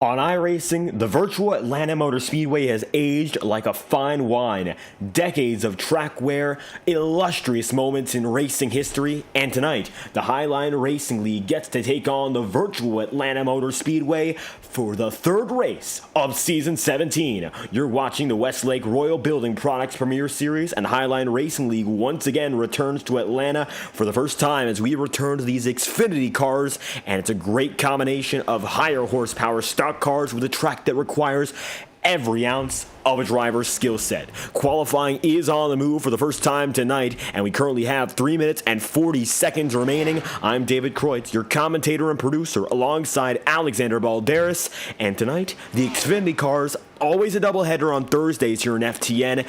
On iRacing, the virtual Atlanta Motor Speedway has aged like a fine wine. Decades of track wear, illustrious moments in racing history, and tonight, the Highline Racing League gets to take on the virtual Atlanta Motor Speedway for the third race of Season 17. You're watching the Westlake Royal Building Products Premier Series, and Highline Racing League once again returns to Atlanta for the first time as we return to these Xfinity cars, and it's a great combination of higher horsepower stock cars with a track that requires every ounce of a driver's skill set. Qualifying is on the move for the first time tonight, and we currently have 3 minutes and 40 seconds remaining. I'm David Kreutz, your commentator and producer, alongside Alexander Balderas, and tonight, the Xfinity cars, always a doubleheader on Thursdays here in FTN,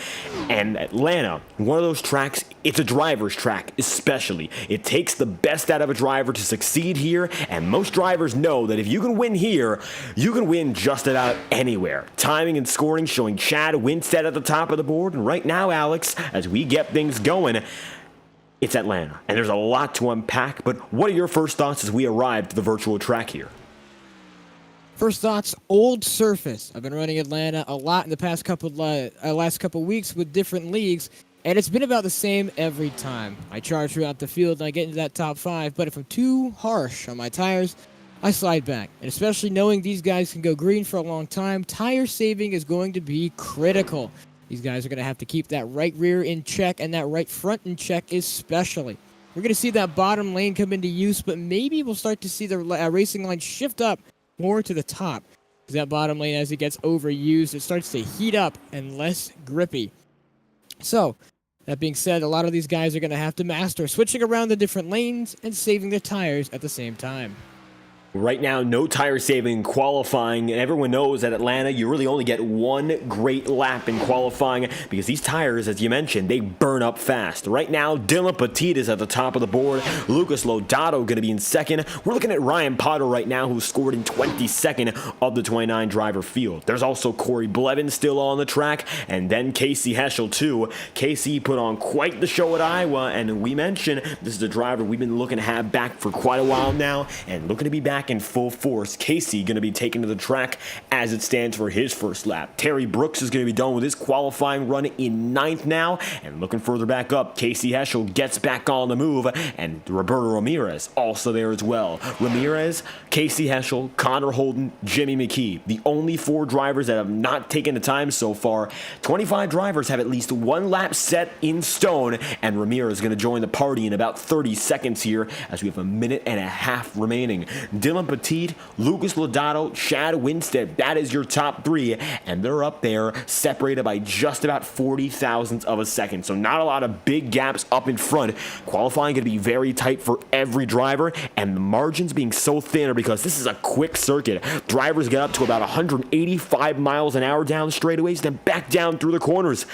and Atlanta, one of those tracks, it's a driver's track especially. It takes the best out of a driver to succeed here, and most drivers know that if you can win here, you can win just about anywhere. Timing and scoring showing Chad Winstead at the top of the board, and right now, Alex, as we get things going, it's Atlanta, and there's a lot to unpack, but what are your first thoughts as we arrive to the virtual track here? First thoughts, old surface. I've been running Atlanta a lot in the past last couple weeks with different leagues, and it's been about the same every time. I charge throughout the field and I get into that top 5, but if I'm too harsh on my tires, I slide back. And especially knowing these guys can go green for a long time, tire saving is going to be critical. These guys are going to have to keep that right rear in check and that right front in check especially. We're going to see that bottom lane come into use, but maybe we'll start to see the racing line shift up more to the top. Because that bottom lane, as it gets overused, it starts to heat up and less grippy. So, that being said, a lot of these guys are going to have to master switching around the different lanes and saving their tires at the same time. Right now, no tire saving qualifying, and everyone knows at Atlanta, you really only get one great lap in qualifying because these tires, as you mentioned, they burn up fast. Right now, Dylan Petit is at the top of the board. Lucas Lodato going to be in second. We're looking at Ryan Potter right now, who scored in 22nd of the 29 driver field. There's also Corey Blevins still on the track, and then Casey Heschel too. Casey put on quite the show at Iowa, and we mentioned this is a driver we've been looking to have back for quite a while now, and looking to be back in full force. Casey going to be taken to the track as it stands for his first lap. Terry Brooks is going to be done with his qualifying run in 9th now, and looking further back up, Casey Heschel gets back on the move, and Roberto Ramirez also there as well. Ramirez, Casey Heschel, Connor Holden, Jimmy McKee, the only 4 drivers that have not taken the time so far. 25 drivers have at least one lap set in stone, and Ramirez is going to join the party in about 30 seconds here as we have a minute and a half remaining. Dylan Petit, Lucas Lodato, Chad Winstead, that is your top 3, and they're up there separated by just about 40 thousandths of a second, so not a lot of big gaps up in front. Qualifying going to be very tight for every driver, and the margins being so thin are because this is a quick circuit. Drivers get up to about 185 miles an hour down straightaways, then back down through the corners.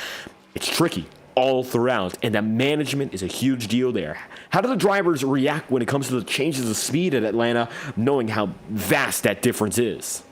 It's tricky all throughout, and that management is a huge deal there. How do the drivers react when it comes to the changes of speed at Atlanta, knowing how vast that difference is?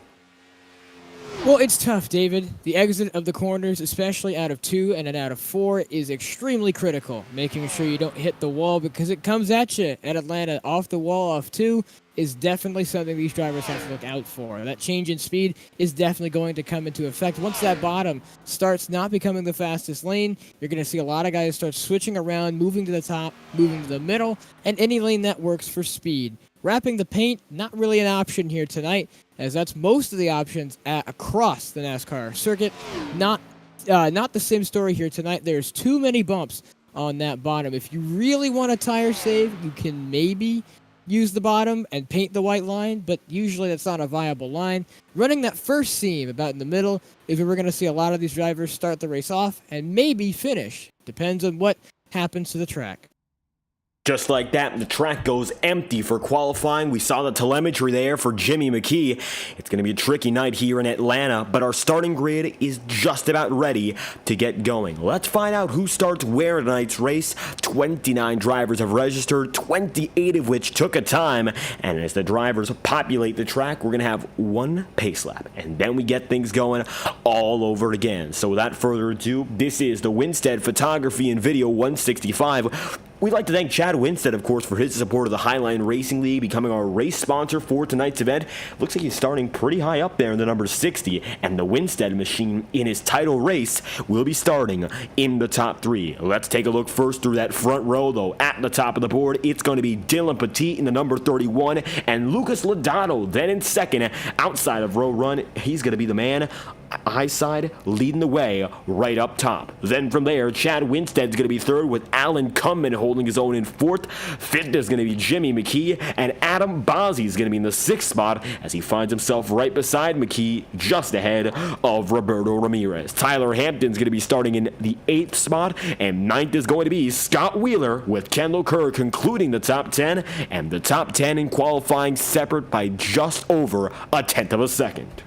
Well, it's tough, David. The exit of the corners, especially out of 2 and then out of 4, is extremely critical. Making sure you don't hit the wall because it comes at you at Atlanta. Off the wall, off 2, is definitely something these drivers have to look out for. That change in speed is definitely going to come into effect. Once that bottom starts not becoming the fastest lane, you're going to see a lot of guys start switching around, moving to the top, moving to the middle, and any lane that works for speed. Wrapping the paint, not really an option here tonight, as that's most of the options across the NASCAR circuit. Not the same story here tonight. There's too many bumps on that bottom. If you really want a tire save, you can maybe use the bottom and paint the white line, but usually that's not a viable line. Running that first seam about in the middle is where we're going to see a lot of these drivers start the race off and maybe finish. Depends on what happens to the track. Just like that, the track goes empty for qualifying. We saw the telemetry there for Jimmy McKee. It's going to be a tricky night here in Atlanta, but our starting grid is just about ready to get going. Let's find out who starts where in tonight's race. 29 drivers have registered, 28 of which took a time, and as the drivers populate the track, we're going to have one pace lap, and then we get things going all over again. So without further ado, this is the Winstead Photography and Video 165. We'd like to thank Chad Winstead, of course, for his support of the Highline Racing League, becoming our race sponsor for tonight's event. Looks like he's starting pretty high up there in the number 60, and the Winstead machine in his title race will be starting in the top 3. Let's take a look first through that front row, though. At the top of the board, it's going to be Dylan Petit in the number 31, and Lucas Lodato then in second. Outside of row run, he's going to be the man high side leading the way right up top. Then from there, Chad Winstead's going to be third, with Alan Cummin holding his own in fourth. Fifth is going to be Jimmy McKee, and Adam Bozzi's going to be in the 6th spot as he finds himself right beside McKee, just ahead of Roberto Ramirez. Tyler Hampton's going to be starting in the 8th spot, and 9th is going to be Scott Wheeler, with Kendall Kerr concluding the top 10, and the top 10 in qualifying separate by just over a tenth of a second.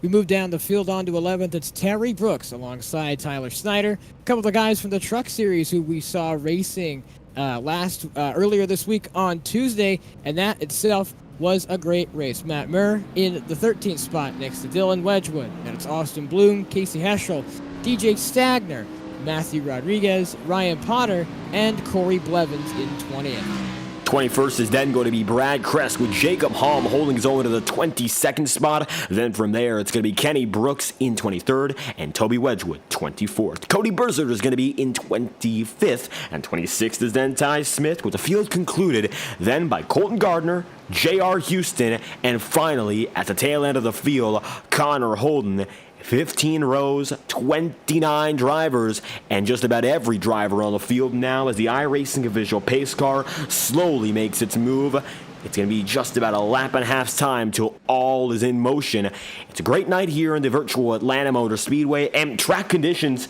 We move down the field on to 11th. It's Terry Brooks alongside Tyler Snyder. A couple of the guys from the Truck Series who we saw racing earlier this week on Tuesday, and that itself was a great race. Matt Murr in the 13th spot next to Dylan Wedgwood. And it's Austin Bloom, Casey Heschel, DJ Stagner, Matthew Rodriguez, Ryan Potter, and Corey Blevins in 20th. 21st is then going to be Brad Kress, with Jacob Halm holding his own to the 22nd spot. Then from there, it's going to be Kenny Brooks in 23rd and Toby Wedgwood 24th. Cody Berzer is going to be in 25th, and 26th is then Ty Smith, with the field concluded then by Colton Gardner, J.R. Houston, and finally, at the tail end of the field, Connor Holden. 15 rows, 29 drivers, and just about every driver on the field now as the iRacing official pace car slowly makes its move. It's going to be just about a lap and a half's time till all is in motion. It's a great night here in the virtual Atlanta Motor Speedway, and track conditions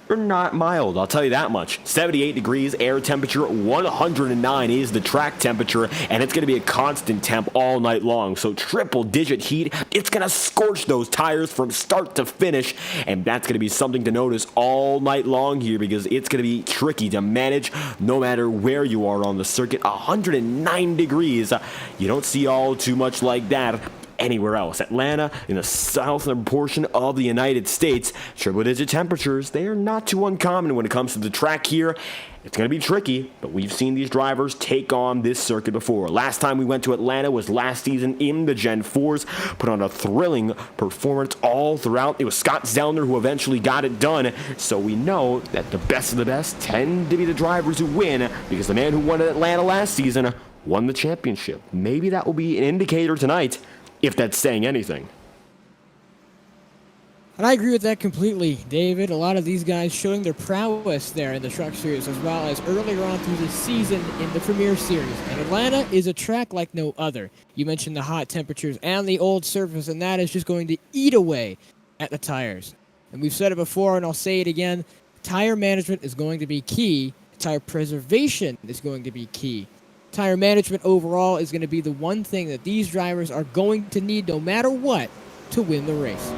are not mild, I'll tell you that much. 78 degrees, air temperature, 109 is the track temperature, and it's going to be a constant temp all night long. So triple-digit heat, it's going to scorch those tires from start to finish, and that's going to be something to notice all night long here, because it's going to be tricky to manage no matter where you are on the circuit. 109 degrees, you don't see all too much like that anywhere else. Atlanta, in the southern portion of the United States, triple-digit temperatures, they are not too uncommon when it comes to the track here. It's going to be tricky, but we've seen these drivers take on this circuit before. Last time we went to Atlanta was last season in the Gen 4s, put on a thrilling performance all throughout. It was Scott Zellner who eventually got it done, so we know that the best of the best tend to be the drivers who win, because the man who won at Atlanta last season won the championship. Maybe that will be an indicator tonight, if that's saying anything. And I agree with that completely, David. A lot of these guys showing their prowess there in the Truck Series, as well as earlier on through the season in the Premier Series. And Atlanta is a track like no other. You mentioned the hot temperatures and the old surface, and that is just going to eat away at the tires. And we've said it before, and I'll say it again, tire management is going to be key. Tire preservation is going to be key. Tire management overall is going to be the one thing that these drivers are going to need, no matter what, to win the race.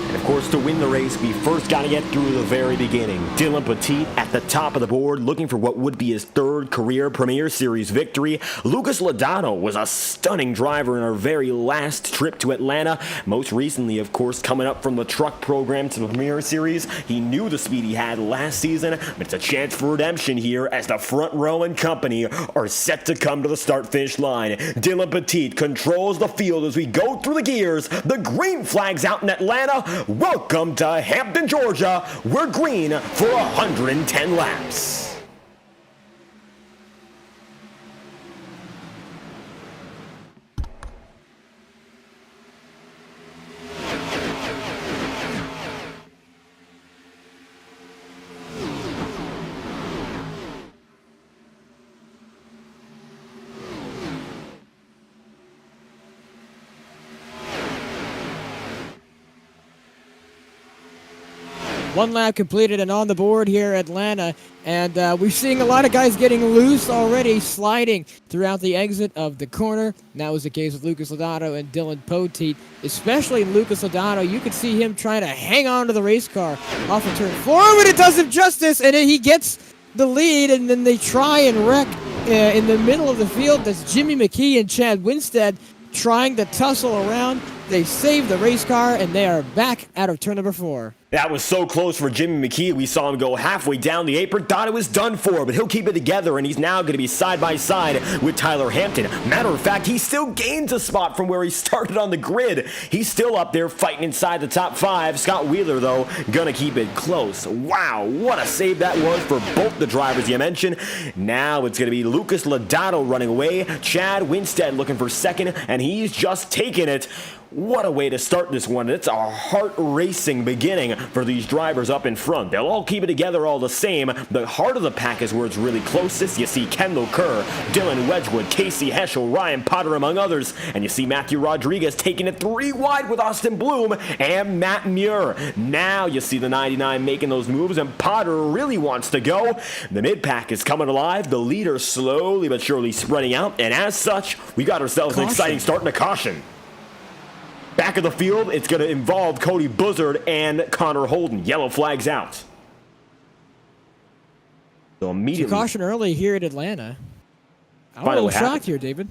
And of course, to win the race, we first got to get through the very beginning. Dylan Petit at the top of the board, looking for what would be his 3rd career Premier Series victory. Lucas Lodato was a stunning driver in our very last trip to Atlanta. Most recently, of course, coming up from the truck program to the Premier Series. He knew the speed he had last season, but it's a chance for redemption here as the front row and company are set to come to the start-finish line. Dylan Petit controls the field as we go through the gears. The green flag's out in Atlanta. Welcome to Hampton, Georgia. We're green for 110 laps. One lap completed and on the board here at Atlanta, and we're seeing a lot of guys getting loose already, sliding throughout the exit of the corner. And that was the case with Lucas Lodato and Dylan Poteet, especially Lucas Lodato. You could see him trying to hang on to the race car off of turn 4, but it does him justice, and he gets the lead, and then they try and wreck in the middle of the field. That's Jimmy McKee and Chad Winstead trying to tussle around. They save the race car, and they are back out of turn number 4. That was so close for Jimmy McKee. We saw him go halfway down the apron, thought it was done for, but he'll keep it together, and he's now going to be side by side with Tyler Hampton. Matter of fact, he still gains a spot from where he started on the grid. He's still up there fighting inside the top 5. Scott Wheeler, though, going to keep it close. Wow, what a save that was for both the drivers you mentioned. Now it's going to be Lucas Lodato running away. Chad Winstead looking for second, and he's just taking it. What a way to start this one. It's a heart-racing beginning for these drivers up in front. They'll all keep it together all the same. The heart of the pack is where it's really closest. You see Kendall Kerr, Dylan Wedgwood, Casey Heschel, Ryan Potter, among others. And you see Matthew Rodriguez taking it 3 wide with Austin Bloom and Matt Muir. Now you see the 99 making those moves, and Potter really wants to go. The mid-pack is coming alive. The leader slowly but surely spreading out. And as such, we got ourselves an exciting start and a caution. Back of the field, it's going to involve Cody Buzzard and Connor Holden. Yellow flags out. So immediately, caution early here at Atlanta. I'm a little shocked here, David.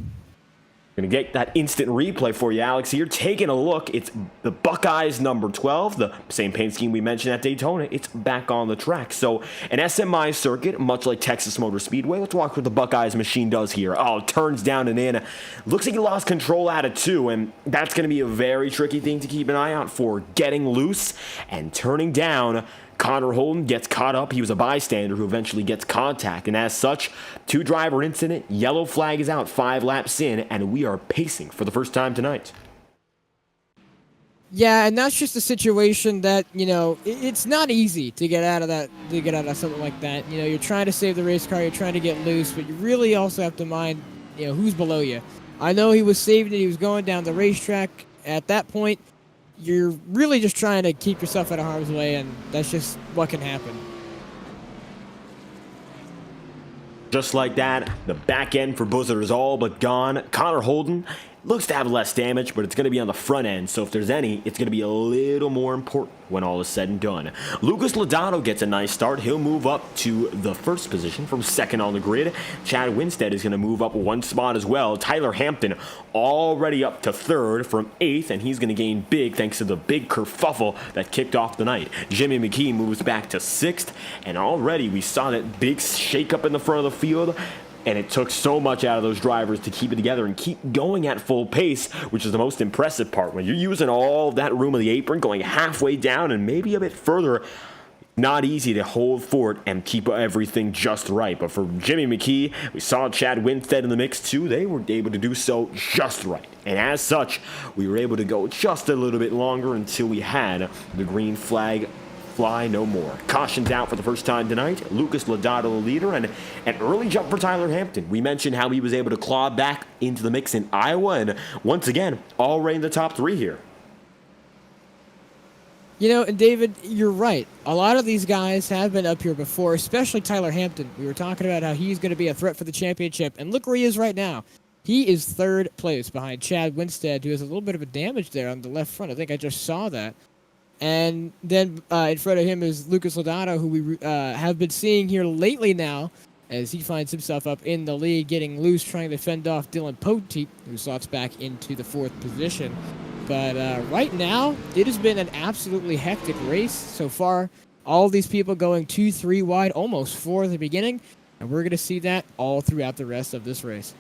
Going to get that instant replay for you, Alex, here. Taking a look, it's the Buckeyes number 12, the same paint scheme we mentioned at Daytona. It's back on the track. So an SMI circuit, much like Texas Motor Speedway. Let's watch what the Buckeyes machine does here. Oh, turns down and in. Looks like he lost control out of 2, and that's going to be a very tricky thing to keep an eye out for. Getting loose and turning down. Connor Holden gets caught up. He was a bystander who eventually gets contact. And as such, 2-driver incident. Yellow flag is out 5 laps in, and we are pacing for the first time tonight. Yeah, and that's just a situation that, you know, it's not easy to get out of that, to get out of something like that. You know, you're trying to save the race car, you're trying to get loose, but you really also have to mind, you know, who's below you. I know he was saving it. He was going down the racetrack. At that point, you're really just trying to keep yourself out of harm's way, and that's just what can happen. Just like that, the back end for Buzzard is all but gone. Connor Holden looks to have less damage, but it's going to be on the front end, so if there's any, it's going to be a little more important when all is said and done. Lucas Lodato gets a nice start. He'll move up to the first position from second on the grid. Chad Winstead is going to move up 1 spot as well. Tyler Hampton already up to 3rd from 8th, and he's going to gain big thanks to the big kerfuffle that kicked off the night. Jimmy McKee moves back to 6th, and already we saw that big shake-up in the front of the field. And it took so much out of those drivers to keep it together and keep going at full pace, which is the most impressive part. When you're using all that room of the apron, going halfway down and maybe a bit further, not easy to hold fort and keep everything just right. But for Jimmy McKee, we saw Chad Winstead in the mix too. They were able to do so just right. And as such, we were able to go just a little bit longer until we had the green flag fly no more. Caution's out for the first time tonight. Lucas Lodato, the leader, and an early jump for Tyler Hampton. We mentioned how he was able to claw back into the mix in Iowa, and once again, already in the top 3 here. You know, and David, you're right. A lot of these guys have been up here before, especially Tyler Hampton. We were talking about how he's going to be a threat for the championship, and look where he is right now. He is 3rd place behind Chad Winstead, who has a little bit of a damage there on the left front. I think I just saw that. And then in front of him is Lucas Lodato, who we have been seeing here lately now, as he finds himself up in the lead, getting loose, trying to fend off Dylan Poteet, who slots back into the 4th position. But right now, it has been an absolutely hectic race so far. All these people going 2-3 wide, almost 4 at the beginning, and we're going to see that all throughout the rest of this race.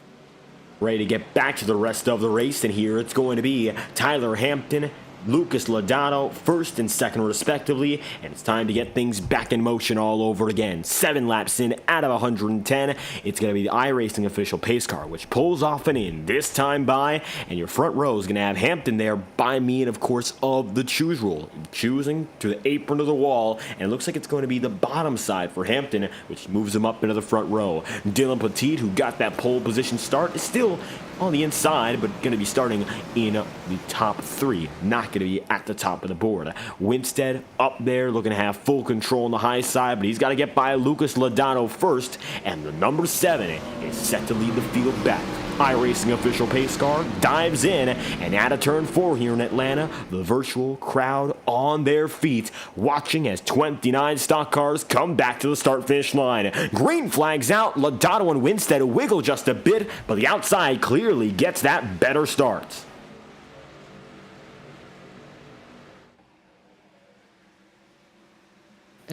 Ready to get back to the rest of the race, and here it's going to be Tyler Hampton, Lucas Lodato, 1st and 2nd respectively, and it's time to get things back in motion all over again. 7 laps in out of 110. It's going to be the iRacing official pace car, which pulls off and in, this time by, and your front row is going to have Hampton there by means, of course, of the choose rule. Choosing to the apron of the wall, and it looks like it's going to be the bottom side for Hampton, which moves him up into the front row. Dylan Poteet, who got that pole position start, is still on the inside, but going to be starting in the top 3, not going to be at the top of the board. Winstead up there looking to have full control on the high side, but he's got to get by Lucas Lodato first, and the number 7 is set to lead the field back. iRacing official pace car dives in, and out of turn 4 here in Atlanta, the virtual crowd on their feet, watching as 29 stock cars come back to the start-finish line. Green flags out, Lodato and Winstead wiggle just a bit, but the outside clearly gets that better start.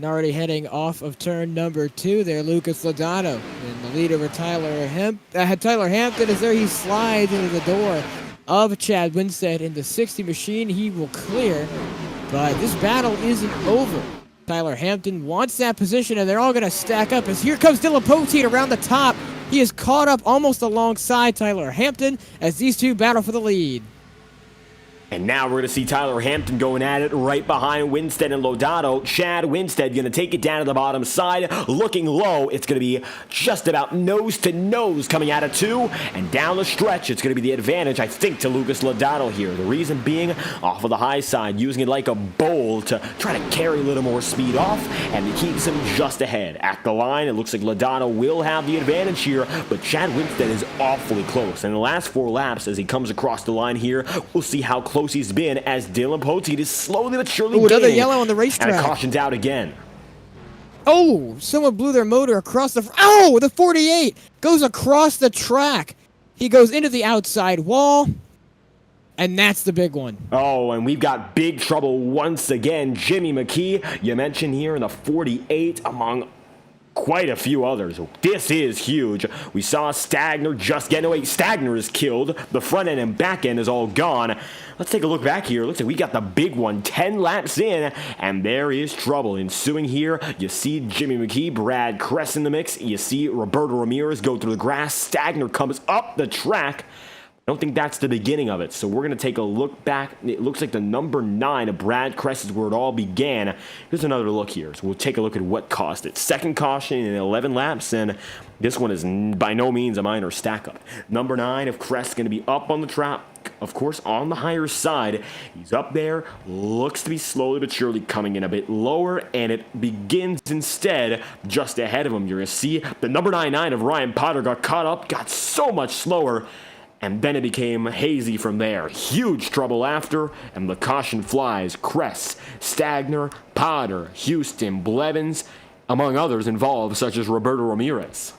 And already heading off of turn number 2 there, Lucas Lodato in the lead over Tyler Hampton is there. He slides into the door of Chad Winstead in the 60 machine. He will clear, but this battle isn't over. Tyler Hampton wants that position, and they're all going to stack up as here comes Dylan Poteet around the top. He is caught up almost alongside Tyler Hampton as these two battle for the lead. And now we're going to see Tyler Hampton going at it right behind Winstead and Lodato. Chad Winstead going to take it down to the bottom side, looking low. It's going to be just about nose to nose coming out of 2. And down the stretch, it's going to be the advantage, I think, to Lucas Lodato here. The reason being, off of the high side, using it like a bowl to try to carry a little more speed off, and it keeps him just ahead. At the line, it looks like Lodato will have the advantage here, but Chad Winstead is awfully close. And in the last 4 laps, as he comes across the line here, we'll see how close he's been as Dylan Poteet is slowly but surely another gaining, yellow on the racetrack. And it cautions out again. Oh, someone blew their motor across the... Oh, the 48 goes across the track. He goes into the outside wall, and that's the big one. Oh, and we've got big trouble once again. Jimmy McKee, you mentioned here in the 48 among quite a few others. This is huge. We saw Stagner just getting away. Stagner is killed. The front end and back end is all gone. Let's take a look back here. Looks like we got the big one 10 laps in, and there is trouble ensuing here. You see Jimmy McKee, Brad Kress in the mix. You see Roberto Ramirez go through the grass. Stagner comes up the track. I don't think that's the beginning of it, so we're going to take a look back. It looks like the number 9 of Brad Kress is where it all began. Here's another look here. So we'll take a look at what caused it. Second caution in 11 laps, and this one is by no means a minor stack-up. Number 9 of Kress going to be up on the track, of course, on the higher side. He's up there, looks to be slowly but surely coming in a bit lower, and it begins instead just ahead of him. You're going to see the number 99 of Ryan Potter got caught up, got so much slower, and then it became hazy from there. Huge trouble after, and the caution flies. Kress, Stagner, Potter, Houston, Blevins, among others involved, such as Roberto Ramirez.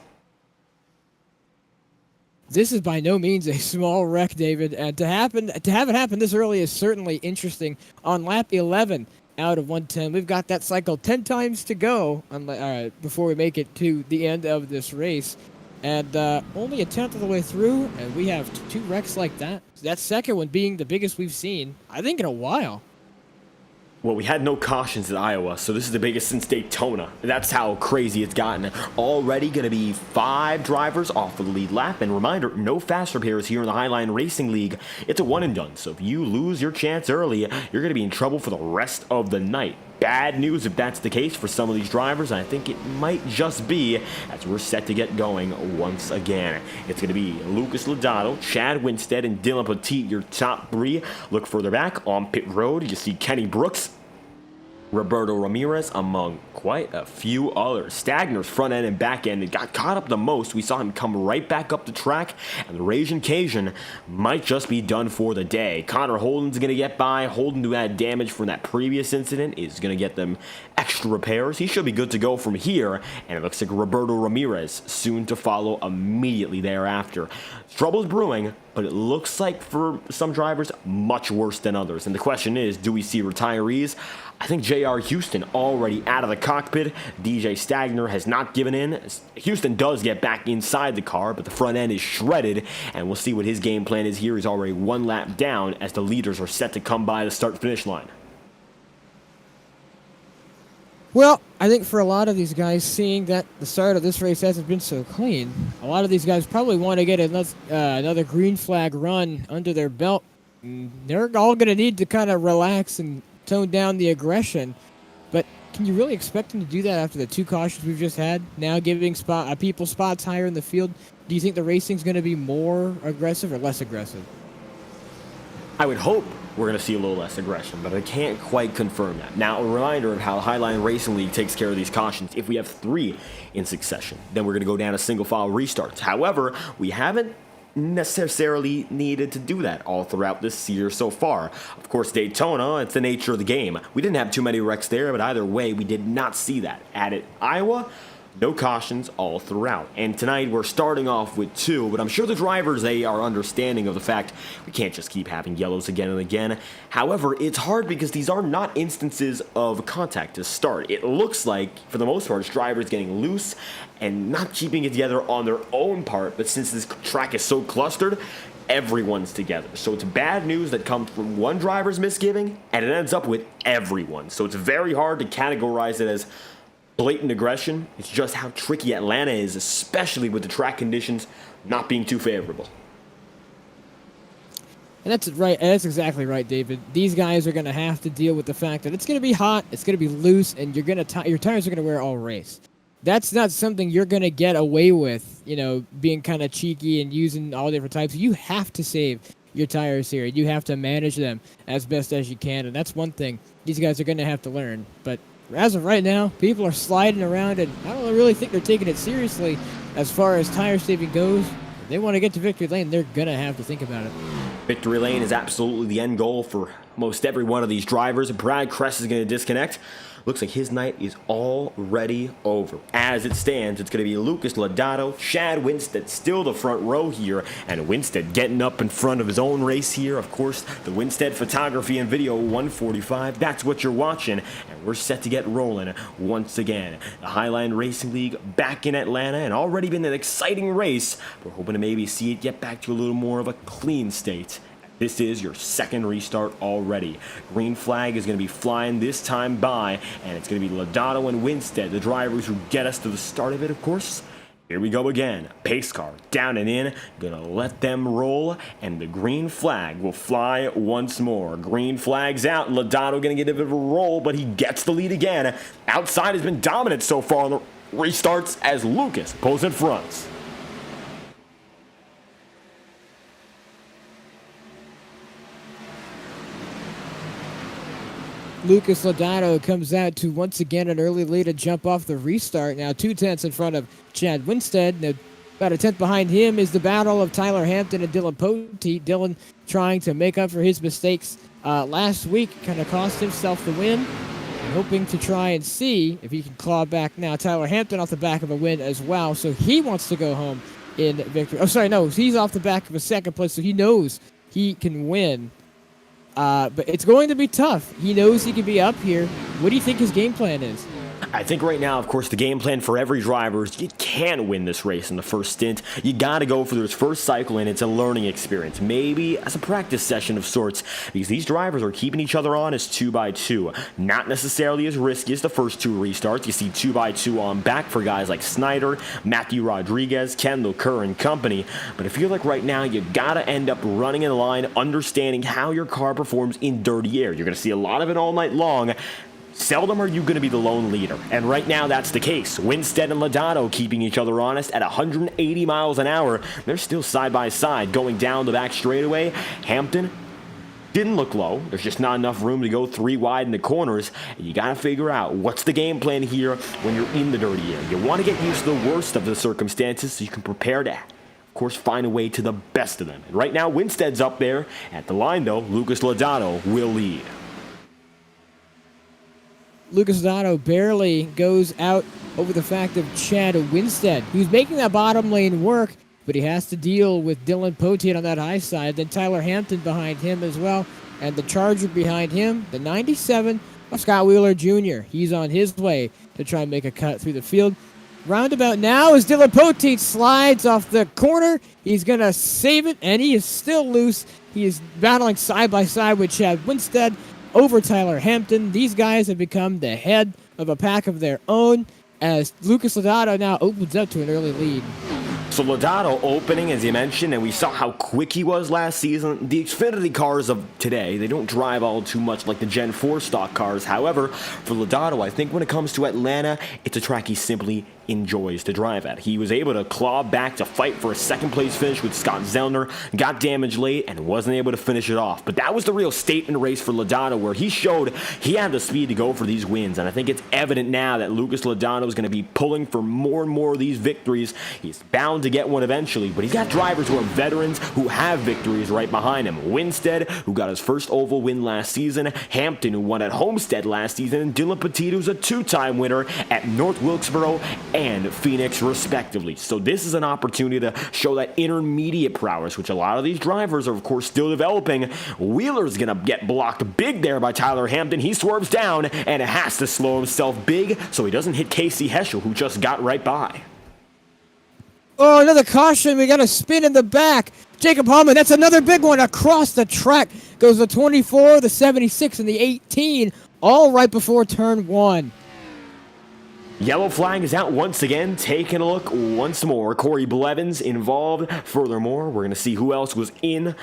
This is by no means a small wreck, David, and to have it happen this early is certainly interesting. On lap 11 out of 110, we've got that cycle 10 times to go before we make it to the end of this race. And only a tenth of the way through, and we have 2 wrecks like that. That second one being the biggest we've seen, I think, in a while. Well, we had no cautions at Iowa, so this is the biggest since Daytona. That's how crazy it's gotten. Already going to be 5 drivers off of the lead lap. And reminder, no fast repairs here in the Highline Racing League. It's a one and done, so if you lose your chance early, you're going to be in trouble for the rest of the night. Bad news if that's the case for some of these drivers. I think it might just be as we're set to get going once again. It's going to be Lucas Lodato, Chad Winstead, and Dylan Poteet, your top 3. Look further back on pit road. You see Kenny Brooks, Roberto Ramirez, among quite a few others. Stagner's front end and back end got caught up the most. We saw him come right back up the track, and the Raging Cajun might just be done for the day. Connor Holden's going to get by. Holden, who had damage from that previous incident, is going to get them extra repairs. He should be good to go from here, and it looks like Roberto Ramirez soon to follow immediately thereafter. Trouble's brewing, but it looks like for some drivers, much worse than others. And the question is, do we see retirees? I think J.R. Houston already out of the cockpit. DJ Stagner has not given in. Houston does get back inside the car, but the front end is shredded, and we'll see what his game plan is here. He's already 1 lap down as the leaders are set to come by the start-finish line. Well, I think for a lot of these guys, seeing that the start of this race hasn't been so clean, a lot of these guys probably want to get another green flag run under their belt. They're all going to need to kind of relax and tone down the aggression. But can you really expect them to do that after the 2 cautions we've just had? Now giving people spots higher in the field? Do you think the racing's going to be more aggressive or less aggressive? I would hope we're going to see a little less aggression, but I can't quite confirm that. Now, a reminder of how the Highline Racing League takes care of these cautions. If we have 3 in succession, then we're going to go down to single file restarts. However, we haven't necessarily needed to do that all throughout this year so far. Of course, Daytona, it's the nature of the game. We didn't have too many wrecks there, but either way, we did not see that. At Iowa, No cautions all throughout. And tonight we're starting off with 2, but I'm sure the drivers, they are understanding of the fact we can't just keep having yellows again and again. However, it's hard because these are not instances of contact to start. It looks like, for the most part, it's drivers getting loose and not keeping it together on their own part, but since this track is so clustered, everyone's together. So it's bad news that comes from one driver's misgiving, and it ends up with everyone. So it's very hard to categorize it as blatant aggression. It's just how tricky Atlanta is, especially with the track conditions not being too favorable. And that's right. That's exactly right, David. These guys are going to have to deal with the fact that it's going to be hot, it's going to be loose, and your tires are going to wear all race. That's not something you're going to get away with, being kind of cheeky and using all different types. You have to save your tires here. You have to manage them as best as you can, and that's one thing these guys are going to have to learn. But as of right now, people are sliding around, and I don't really think they're taking it seriously as far as tire saving goes. If they want to get to victory lane, they're going to have to think about it. Victory lane is absolutely the end goal for most every one of these drivers. Brad Kress is going to disconnect. Looks like his night is already over. As it stands, it's going to be Lucas Lodato, Chad Winstead still the front row here, and Winstead getting up in front of his own race here. Of course, the Winstead Photography and Video 145, that's what you're watching, and we're set to get rolling once again. The Highline Racing League back in Atlanta, and already been an exciting race. We're hoping to maybe see it get back to a little more of a clean state. This is your second restart already. Green flag is going to be flying this time by, and it's going to be Lodato and Winstead, the drivers who get us to the start of it, of course. Here we go again. Pace car down and in. Gonna let them roll, and the green flag will fly once more. Green flag's out. Lodato gonna get a bit of a roll, but he gets the lead again. Outside has been dominant so far on the restarts as Lucas pulls in front. Lucas Lodato comes out to once again an early lead to jump off the restart. Now 2/10 in front of Chad Winstead. Now, about a tenth behind him is the battle of Tyler Hampton and Dylan Poteet. Dylan trying to make up for his mistakes last week, kind of cost himself the win. Hoping to try and see if he can claw back now. Tyler Hampton off the back of a win as well, so he wants to go home in victory. Oh, sorry, no, he's off the back of a second place, so he knows he can win. But it's going to be tough. He knows he can be up here. What do you think his game plan is? I think right now, of course, the game plan for every driver is you can't win this race in the first stint. You got to go for this first cycle, and it's a learning experience, maybe as a practice session of sorts, because these drivers are keeping each other honest 2x2. Not necessarily as risky as the first 2 restarts. You see 2x2 on back for guys like Snyder, Matthew Rodriguez, Kendall Kerr, and company. But I feel like right now you got to end up running in line, understanding how your car performs in dirty air. You're going to see a lot of it all night long. Seldom are you going to be the lone leader, and right now that's the case. Winstead and Lodato keeping each other honest at 180 miles an hour. They're still side by side going down the back straightaway. Hampton didn't look low. There's just not enough room to go 3 wide in the corners. And you got to figure out what's the game plan here when you're in the dirty air. You want to get used to the worst of the circumstances so you can prepare to, of course, find a way to the best of them. And right now Winstead's up there. At the line, though, Lucas Lodato will lead. Lucas Lodato barely goes out over the fact of Chad Winstead, who's making that bottom lane work, but he has to deal with Dylan Poteet on that high side, then Tyler Hampton behind him as well, and the Charger behind him, the 97 of Scott Wheeler Jr. He's on his way to try and make a cut through the field. Roundabout now as Dylan Poteet slides off the corner. He's going to save it, and he is still loose. He is battling side by side with Chad Winstead over Tyler Hampton. These guys have become the head of a pack of their own as Lucas Lodato now opens up to an early lead. So Lodato opening, as you mentioned, and we saw how quick he was last season. The Xfinity cars of today, they don't drive all too much like the Gen 4 stock cars. However, for Lodato, I think when it comes to Atlanta, it's a track he simply enjoys to drive at. He was able to claw back to fight for a second place finish with Scott Zellner, got damaged late and wasn't able to finish it off. But that was the real statement race for Lodato, where he showed he had the speed to go for these wins. And I think it's evident now that Lucas Lodato is going to be pulling for more and more of these victories. He's bound to get one eventually, but he's got drivers who are veterans who have victories right behind him. Winstead, who got his first oval win last season, Hampton, who won at Homestead last season, and Dylan Poteet, who's a 2-time winner at North Wilkesboro and Phoenix respectively. So this is an opportunity to show that intermediate prowess, which a lot of these drivers are of course still developing. Wheeler's gonna get blocked big there by Tyler Hampton. He swerves down and has to slow himself big so he doesn't hit Casey Heschel, who just got right by. Oh, another caution. We got a spin in the back. Jacob Hallman, that's another big one across the track. Goes the 24, the 76, and the 18, all right before turn 1. Yellow flag is out once again. Taking a look once more. Corey Blevins involved. Furthermore, we're going to see who else was in.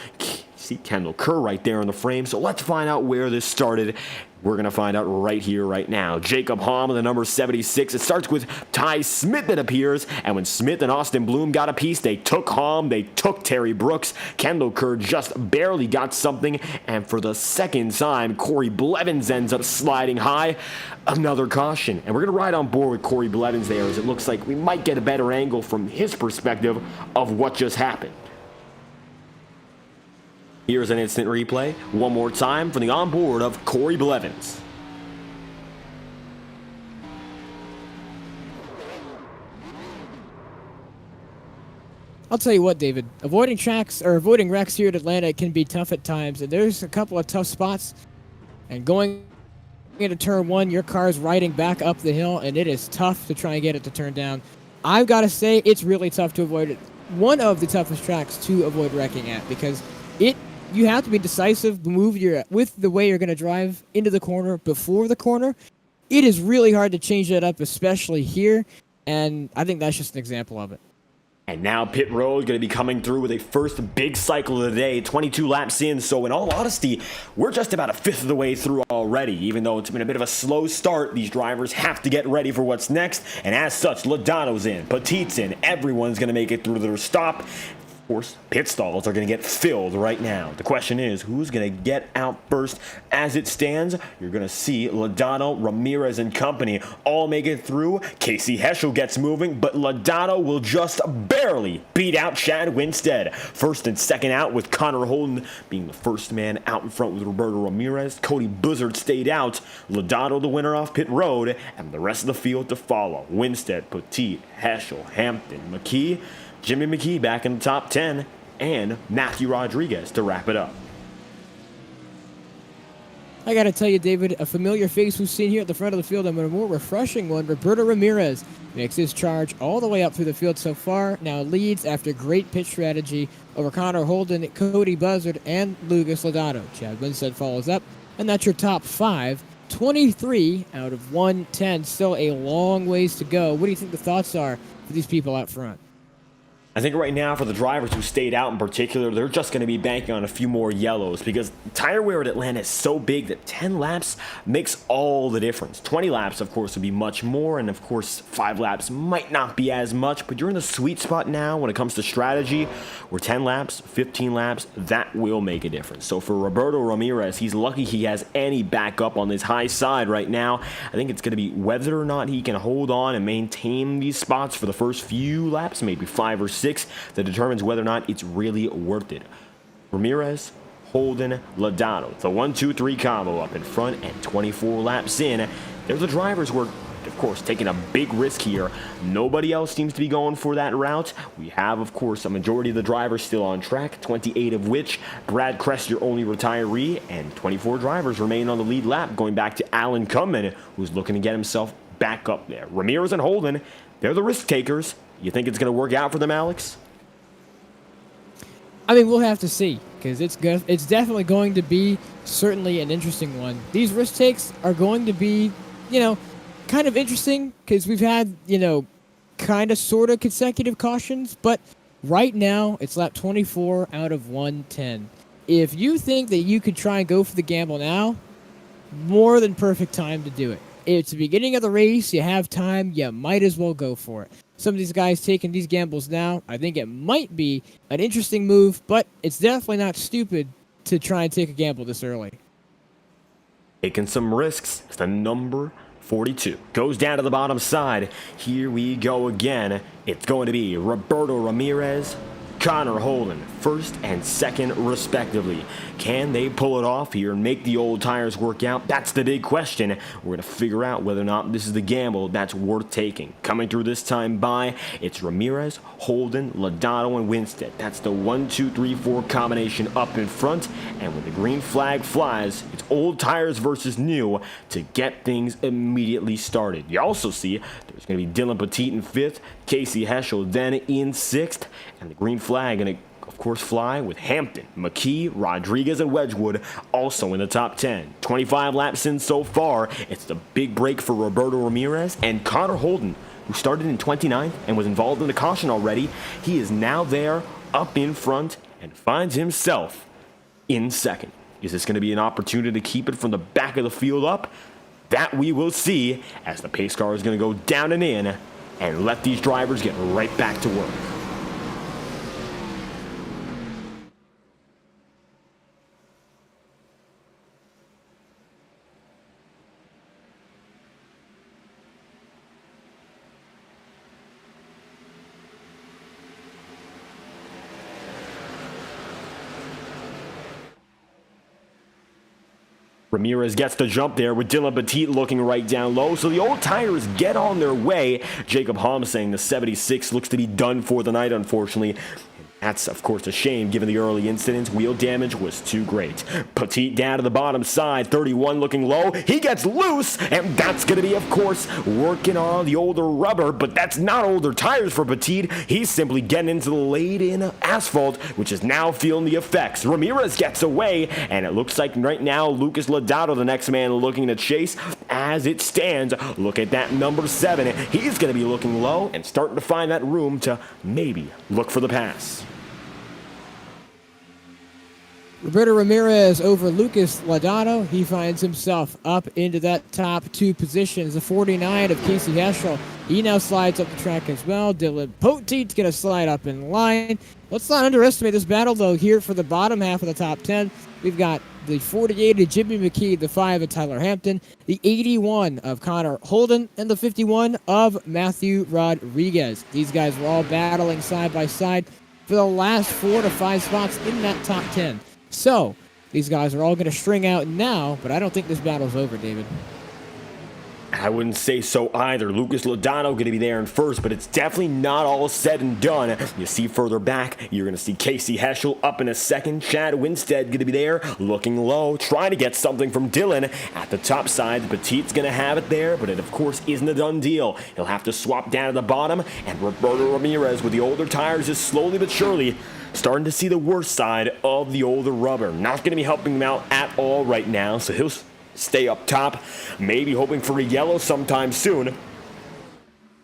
See Kendall Kerr right there in the frame. So let's find out where this started. We're going to find out right here, right now. Jacob Hom, the number 76. It starts with Ty Smith that appears. And when Smith and Austin Bloom got a piece, they took Hom, they took Terry Brooks. Kendall Kerr just barely got something. And for the second time, Corey Blevins ends up sliding high. Another caution. And we're going to ride on board with Corey Blevins there, as it looks like we might get a better angle from his perspective of what just happened. Here's an instant replay, one more time, from the onboard of Corey Blevins. I'll tell you what, David, avoiding wrecks here at Atlanta can be tough at times, and there's a couple of tough spots. And going into turn 1, your car's riding back up the hill, and it is tough to try and get it to turn down. I've got to say, it's really tough to avoid it. One of the toughest tracks to avoid wrecking at, because you have to be decisive, with the way you're going to drive into the corner before the corner. It is really hard to change that up, especially here, and I think that's just an example of it. And now pit road going to be coming through with a first big cycle of the day, 22 laps in. So in all honesty, we're just about a fifth of the way through already. Even though it's been a bit of a slow start, these drivers have to get ready for what's next. And as such, Logano's in, Petit's in, everyone's going to make it through their stop. Of course, pit stalls are going to get filled right now. The question is, who's going to get out first? As it stands, you're going to see Logano, Ramirez, and company all make it through. Casey Heschel gets moving, but Logano will just barely beat out Chad Winstead. First and second out, with Connor Holden being the first man out in front with Roberto Ramirez. Cody Buzzard stayed out. Logano the winner off pit road, and the rest of the field to follow. Winstead, Petit, Heschel, Hampton, McKee, Jimmy McKee back in the top 10, and Matthew Rodriguez to wrap it up. I got to tell you, David, a familiar face we've seen here at the front of the field, and a more refreshing one. Roberto Ramirez makes his charge all the way up through the field so far. Now leads after great pitch strategy over Connor Holden, Cody Buzzard, and Lucas Logano. Chad Winstead follows up, and that's your top 5. 23 out of 110. Still a long ways to go. What do you think the thoughts are for these people out front? I think right now for the drivers who stayed out in particular, they're just going to be banking on a few more yellows, because tire wear at Atlanta is so big that 10 laps makes all the difference. 20 laps, of course, would be much more, and of course 5 laps might not be as much, but you're in the sweet spot now when it comes to strategy, where 10 laps, 15 laps, that will make a difference. So for Roberto Ramirez, he's lucky he has any backup on his high side right now. I think it's going to be whether or not he can hold on and maintain these spots for the first few laps, maybe 5 or 6, that determines whether or not it's really worth it. Ramirez, Holden, Logano, the 1-2-3 combo up in front, and 24 laps in. They're the drivers who are, of course, taking a big risk here. Nobody else seems to be going for that route. We have, of course, a majority of the drivers still on track, 28 of which Brad Crest, your only retiree, and 24 drivers remain on the lead lap, going back to Alan Cummin, who's looking to get himself back up there. Ramirez and Holden, they're the risk takers. You think it's going to work out for them, Alex? I mean, we'll have to see, because it's definitely going to be certainly an interesting one. These risk takes are going to be, kind of interesting, because we've had, kind of sort of consecutive cautions, but right now it's lap 24 out of 110. If you think that you could try and go for the gamble now, more than perfect time to do it. It's the beginning of the race, you have time, you might as well go for it. Some of these guys taking these gambles now, I think it might be an interesting move, but it's definitely not stupid to try and take a gamble this early. Taking some risks. It's the number 42. Goes down to the bottom side. Here we go again. It's going to be Roberto Ramirez, Connor Holden, first and second respectively. Can they pull it off here and make the old tires work out? That's the big question. We're going to figure out whether or not this is the gamble that's worth taking. Coming through this time by, it's Ramirez, Holden, Lodato, and Winstead. That's the 1, 2, 3, 4 combination up in front. And when the green flag flies, it's old tires versus new to get things immediately started. You also see there's going to be Dylan Petit in 5th, Casey Heschel then in 6th, and the green flag going to of course fly with Hampton, McKee, Rodriguez, and Wedgwood also in the top 10. 25 laps in so far. It's the big break for Roberto Ramirez and Connor Holden, who started in 29th and was involved in the caution already. He is now there up in front and finds himself in second. Is this going to be an opportunity to keep it from the back of the field up? That we will see, as the pace car is going to go down and in and let these drivers get right back to work. Ramirez gets the jump there with Dylan Petit looking right down low. So the old tires get on their way. Jacob Holm saying the 76 looks to be done for the night, unfortunately. That's, of course, a shame given the early incidents. Wheel damage was too great. Petit down to the bottom side, 31 looking low. He gets loose, and that's going to be, of course, working on the older rubber, but that's not older tires for Petit. He's simply getting into the laid-in asphalt, which is now feeling the effects. Ramirez gets away, and it looks like right now Lucas Lodato, the next man looking to chase. As it stands, look at that number 7. He's going to be looking low and starting to find that room to maybe look for the pass. Roberto Ramirez over Lucas Lodato. He finds himself up into that top 2 positions. The 49 of Casey Heschel. He now slides up the track as well. Dylan Potteet's going to slide up in line. Let's not underestimate this battle, though, here for the bottom half of the top 10. We've got the 48 of Jimmy McKee, the 5 of Tyler Hampton, the 81 of Connor Holden, and the 51 of Matthew Rodriguez. These guys were all battling side by side for the last 4 to 5 spots in that top 10. So, these guys are all going to string out now, but I don't think this battle's over, David. I wouldn't say so either. Lucas Lodato going to be there in first, but it's definitely not all said and done. You see further back, you're going to see Casey Heschel up in a second. Chad Winstead going to be there, looking low, trying to get something from Dylan. At the top side, Petit's going to have it there, but it, of course, isn't a done deal. He'll have to swap down to the bottom, and Roberto Ramirez with the older tires is slowly but surely starting to see the worst side of the older rubber. Not going to be helping him out at all right now, so he'll stay up top, maybe hoping for a yellow sometime soon.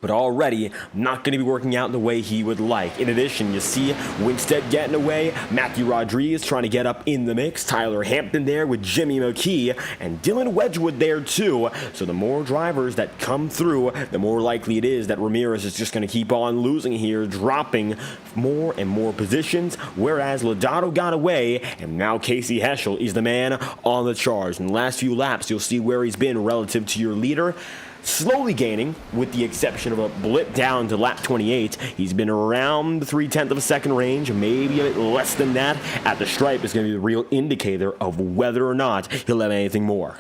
But already not going to be working out the way he would like. In addition, you see Winstead getting away, Matthew Rodriguez trying to get up in the mix, Tyler Hampton there with Jimmy McKee, and Dylan Wedgwood there too. So the more drivers that come through, the more likely it is that Ramirez is just going to keep on losing here, dropping more and more positions, whereas Lodato got away, and now Casey Heschel is the man on the charge. In the last few laps, you'll see where he's been relative to your leader. Slowly gaining, with the exception of a blip down to lap 28. He's been around the 0.3 of a second range, maybe a bit less than that. At the stripe is going to be the real indicator of whether or not he'll have anything more.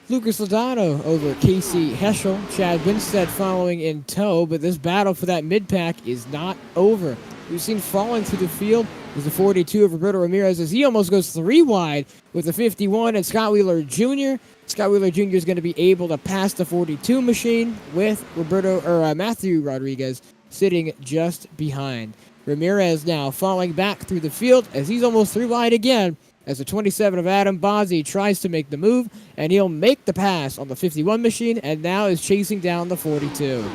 Lucas Lodato over Casey Heschel. Chad Winstead following in tow, but this battle for that mid-pack is not over. We've seen falling through the field is the 42 of Roberto Ramirez as he almost goes 3 wide with the 51 and Scott Wheeler Jr. Scott Wheeler Jr. is going to be able to pass the 42 machine with Matthew Rodriguez sitting just behind. Ramirez now falling back through the field as he's almost 3 wide again as the 27 of Adam Bozzi tries to make the move, and he'll make the pass on the 51 machine and now is chasing down the 42.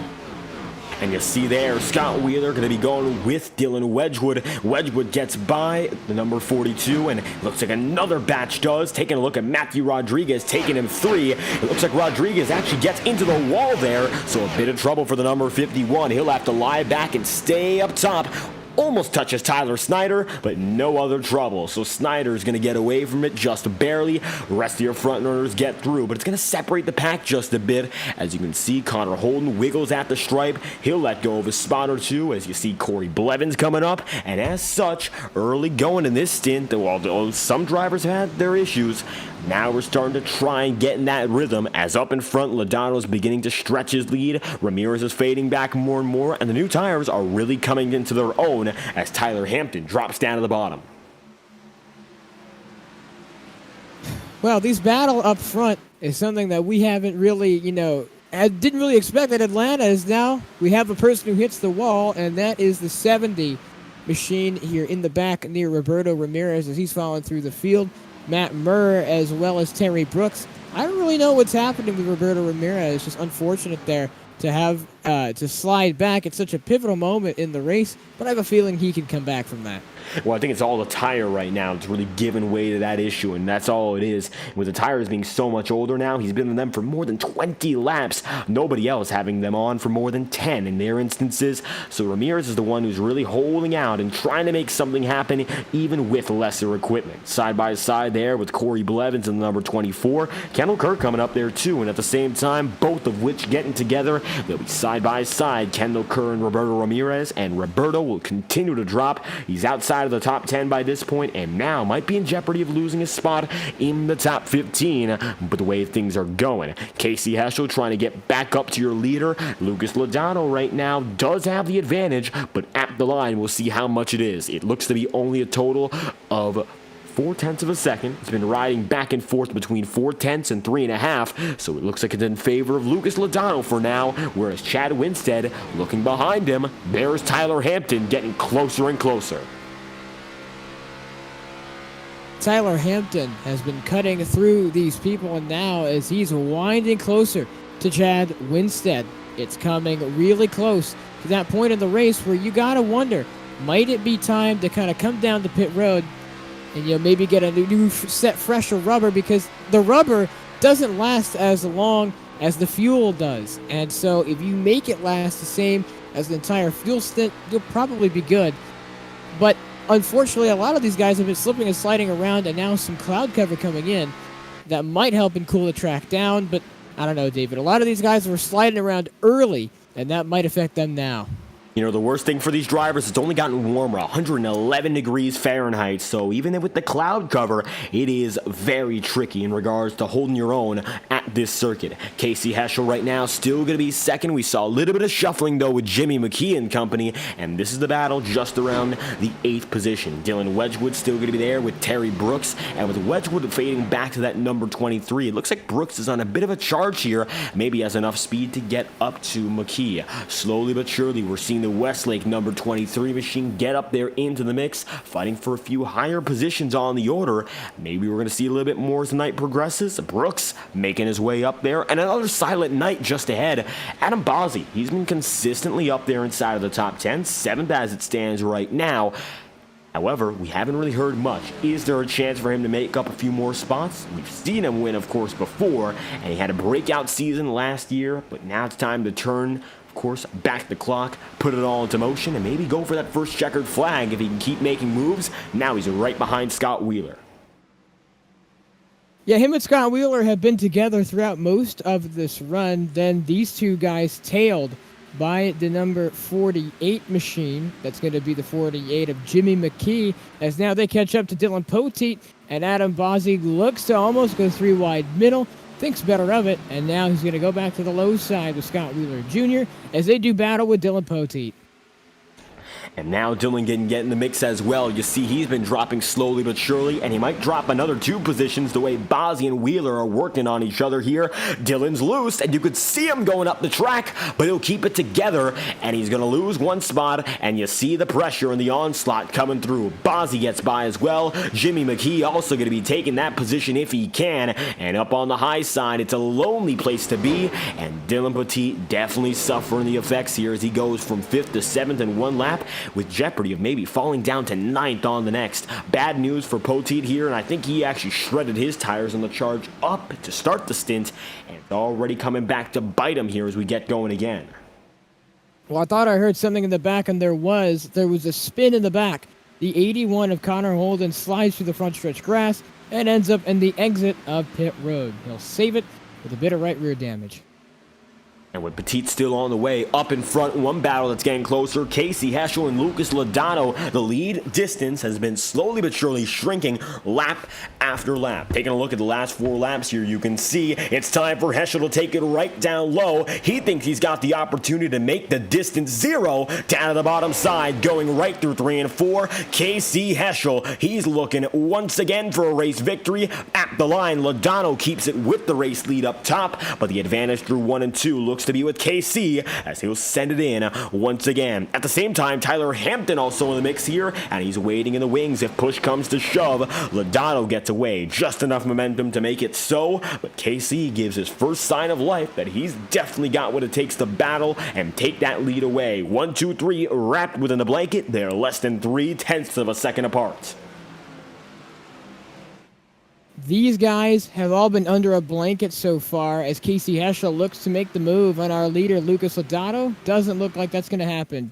And you see there, Scott Wheeler going to be going with Dylan Wedgwood. Wedgwood gets by the number 42, and it looks like another batch does. Taking a look at Matthew Rodriguez, taking him 3. It looks like Rodriguez actually gets into the wall there, so a bit of trouble for the number 51. He'll have to lie back and stay up top. Almost almost touches Tyler Snyder, but no other trouble. So Snyder's going to get away from it just barely. The rest of your front runners get through, but it's going to separate the pack just a bit. As you can see, Connor Holden wiggles at the stripe. He'll let go of a spot or two as you see Corey Blevins coming up. And as such, early going in this stint, although some drivers have had their issues, now we're starting to try and get in that rhythm as up in front, Logano's beginning to stretch his lead. Ramirez is fading back more and more, and the new tires are really coming into their own as Tyler Hampton drops down to the bottom. Well, these battle up front is something that we haven't really, I didn't really expect at Atlanta. Is now we have a person who hits the wall, and that is the 70 machine here in the back near Roberto Ramirez as he's falling through the field. Matt Murr as well as Terry Brooks. I don't really know what's happening with Roberto Ramirez. It's just unfortunate there to have to slide back at such a pivotal moment in the race, but I have a feeling he can come back from that. Well, I think it's all the tire right now. It's really giving way to that issue, and that's all it is. With the tires being so much older now, he's been in them for more than 20 laps. Nobody else having them on for more than 10 in their instances. So Ramirez is the one who's really holding out and trying to make something happen, even with lesser equipment. Side by side there with Corey Blevins in the number 24. Kendall Kerr coming up there too, and at the same time, both of which getting together. They'll be side by side, Kendall Kerr and Roberto Ramirez, and Roberto will continue to drop. He's outside of the top 10 by this point, and now might be in jeopardy of losing his spot in the top 15, but the way things are going. Casey Heschel trying to get back up to your leader. Lucas Lodano right now does have the advantage, but at the line, we'll see how much it is. It looks to be only a total of 0.4 of a second. It's been riding back and forth between 0.4 and 3.5, so it looks like it's in favor of Lucas Lodano for now, whereas Chad Winstead looking behind him. There's Tyler Hampton getting closer and closer. Tyler Hampton has been cutting through these people, and now as he's winding closer to Chad Winstead, it's coming really close to that point in the race where you gotta wonder, might it be time to kind of come down to pit road and maybe get a new set, fresher rubber, because the rubber doesn't last as long as the fuel does. And so if you make it last the same as the entire fuel stint, you'll probably be good. But unfortunately, a lot of these guys have been slipping and sliding around, and now some cloud cover coming in that might help and cool the track down. But I don't know, David. A lot of these guys were sliding around early, and that might affect them now. You know, the worst thing for these drivers, it's only gotten warmer, 111 degrees Fahrenheit, so even with the cloud cover, it is very tricky in regards to holding your own at this circuit. Casey Heschel right now still going to be second. We saw a little bit of shuffling, though, with Jimmy McKee and company, and this is the battle just around the 8th position. Dylan Wedgwood still going to be there with Terry Brooks, and with Wedgwood fading back to that number 23, it looks like Brooks is on a bit of a charge here, maybe has enough speed to get up to McKee. Slowly but surely, we're seeing the Westlake number 23 machine get up there into the mix, fighting for a few higher positions on the order. Maybe we're going to see a little bit more as the night progresses. Brooks making his way up there, and another silent night just ahead. Adam Bozzi, he's been consistently up there inside of the top 10, 7th as it stands right now. However, we haven't really heard much. Is there a chance for him to make up a few more spots? We've seen him win, of course, before, and he had a breakout season last year, but now it's time to turn, of course, back the clock, put it all into motion, and maybe go for that first checkered flag if he can keep making moves. Now he's right behind Scott Wheeler. Yeah, him and Scott Wheeler have been together throughout most of this run. Then these two guys tailed by the number 48 machine. That's going to be the 48 of Jimmy McKee, as now they catch up to Dylan Poteet, and Adam Bozzi looks to almost go 3 wide middle, thinks better of it, and now he's going to go back to the low side with Scott Wheeler Jr. as they do battle with Dylan Poteet. And now Dylan getting in the mix as well. You see he's been dropping slowly but surely, and he might drop another 2 positions the way Bozzi and Wheeler are working on each other here. Dylan's loose, and you could see him going up the track, but he'll keep it together, and he's going to lose 1 spot, and you see the pressure and the onslaught coming through. Bozzi gets by as well. Jimmy McKee also going to be taking that position if he can, and up on the high side, it's a lonely place to be, and Dylan Poteet definitely suffering the effects here as he goes from 5th to 7th in 1 lap, with jeopardy of maybe falling down to 9th on the next. Bad news for Poteet here, and I think he actually shredded his tires on the charge up to start the stint, and it's already coming back to bite him here as we get going again. Well, I thought I heard something in the back, and there was a spin in the back. The 81 of Connor Holden slides through the front stretch grass and ends up in the exit of pit road. He'll save it with a bit of right rear damage. And with Petit still on the way, up in front, one battle that's getting closer, Casey Heschel and Lucas Lodano. The lead distance has been slowly but surely shrinking lap after lap. Taking a look at the last 4 laps here, you can see it's time for Heschel to take it right down low. He thinks he's got the opportunity to make the distance 0 down to the bottom side, going right through 3 and 4. Casey Heschel, he's looking once again for a race victory. At the line, Lodano keeps it with the race lead up top, but the advantage through 1 and 2 looks to be with KC as he'll send it in once again. At the same time, Tyler Hampton also in the mix here, and he's waiting in the wings if push comes to shove. Lodano gets away, just enough momentum to make it so, but KC gives his first sign of life that he's definitely got what it takes to battle and take that lead away. 1, 2, 3, wrapped within the blanket. They're less than 0.3 of a second apart. These guys have all been under a blanket so far as Casey Heschel looks to make the move on our leader, Lucas Lodano. Doesn't look like that's going to happen.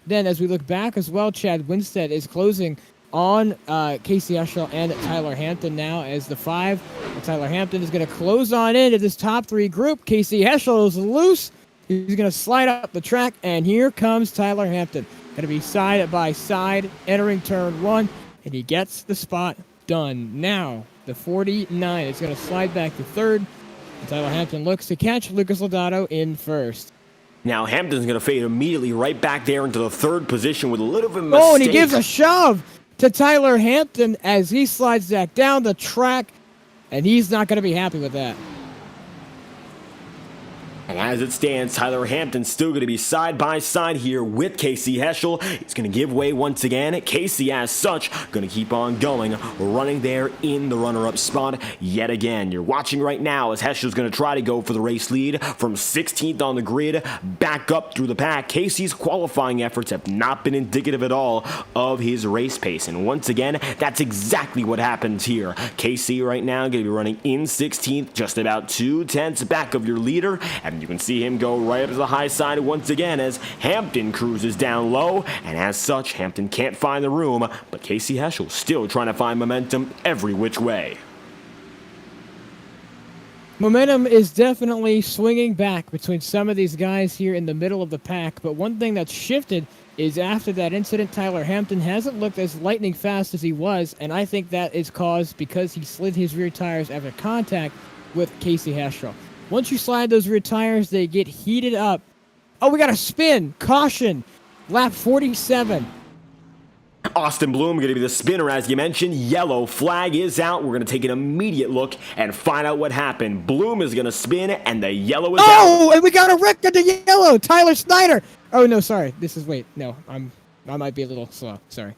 Then as we look back as well, Chad Winstead is closing on Casey Heschel and Tyler Hampton now as the 5. Tyler Hampton is going to close on into this top 3 group. Casey Heschel is loose. He's going to slide up the track, and here comes Tyler Hampton. Going to be side by side entering turn 1, and he gets the spot done. Now, the 49 is going to slide back to 3rd. And Tyler Hampton looks to catch Lucas Lodano in 1st. Now Hampton's going to fade immediately right back there into the 3rd position with a little bit of a mistake. Oh, and he gives a shove to Tyler Hampton as he slides back down the track, and he's not going to be happy with that. And as it stands, Tyler Hampton's still going to be side by side here with Casey Heschel. He's going to give way once again. Casey, as such, going to keep on going, running there in the runner-up spot yet again. You're watching right now as Heschel's going to try to go for the race lead from 16th on the grid, back up through the pack. Casey's qualifying efforts have not been indicative at all of his race pace. And once again, that's exactly what happens here. Casey right now going to be running in 16th, just about 0.2 back of your leader. And you can see him go right up to the high side once again as Hampton cruises down low, and as such, Hampton can't find the room, but Casey Heschel still trying to find momentum every which way. Momentum is definitely swinging back between some of these guys here in the middle of the pack, but one thing that's shifted is after that incident, Tyler Hampton hasn't looked as lightning fast as he was, and I think that is caused because he slid his rear tires after contact with Casey Heschel. Once you slide those rear tires, they get heated up. Oh, we got a spin. Caution. Lap 47. Austin Bloom going to be the spinner, as you mentioned. Yellow flag is out. We're going to take an immediate look and find out what happened. Bloom is going to spin, and the yellow is out. Oh, and we got a wreck of the yellow. Tyler Snyder. Oh, no, sorry. Wait, no. I might be a little slow. Sorry.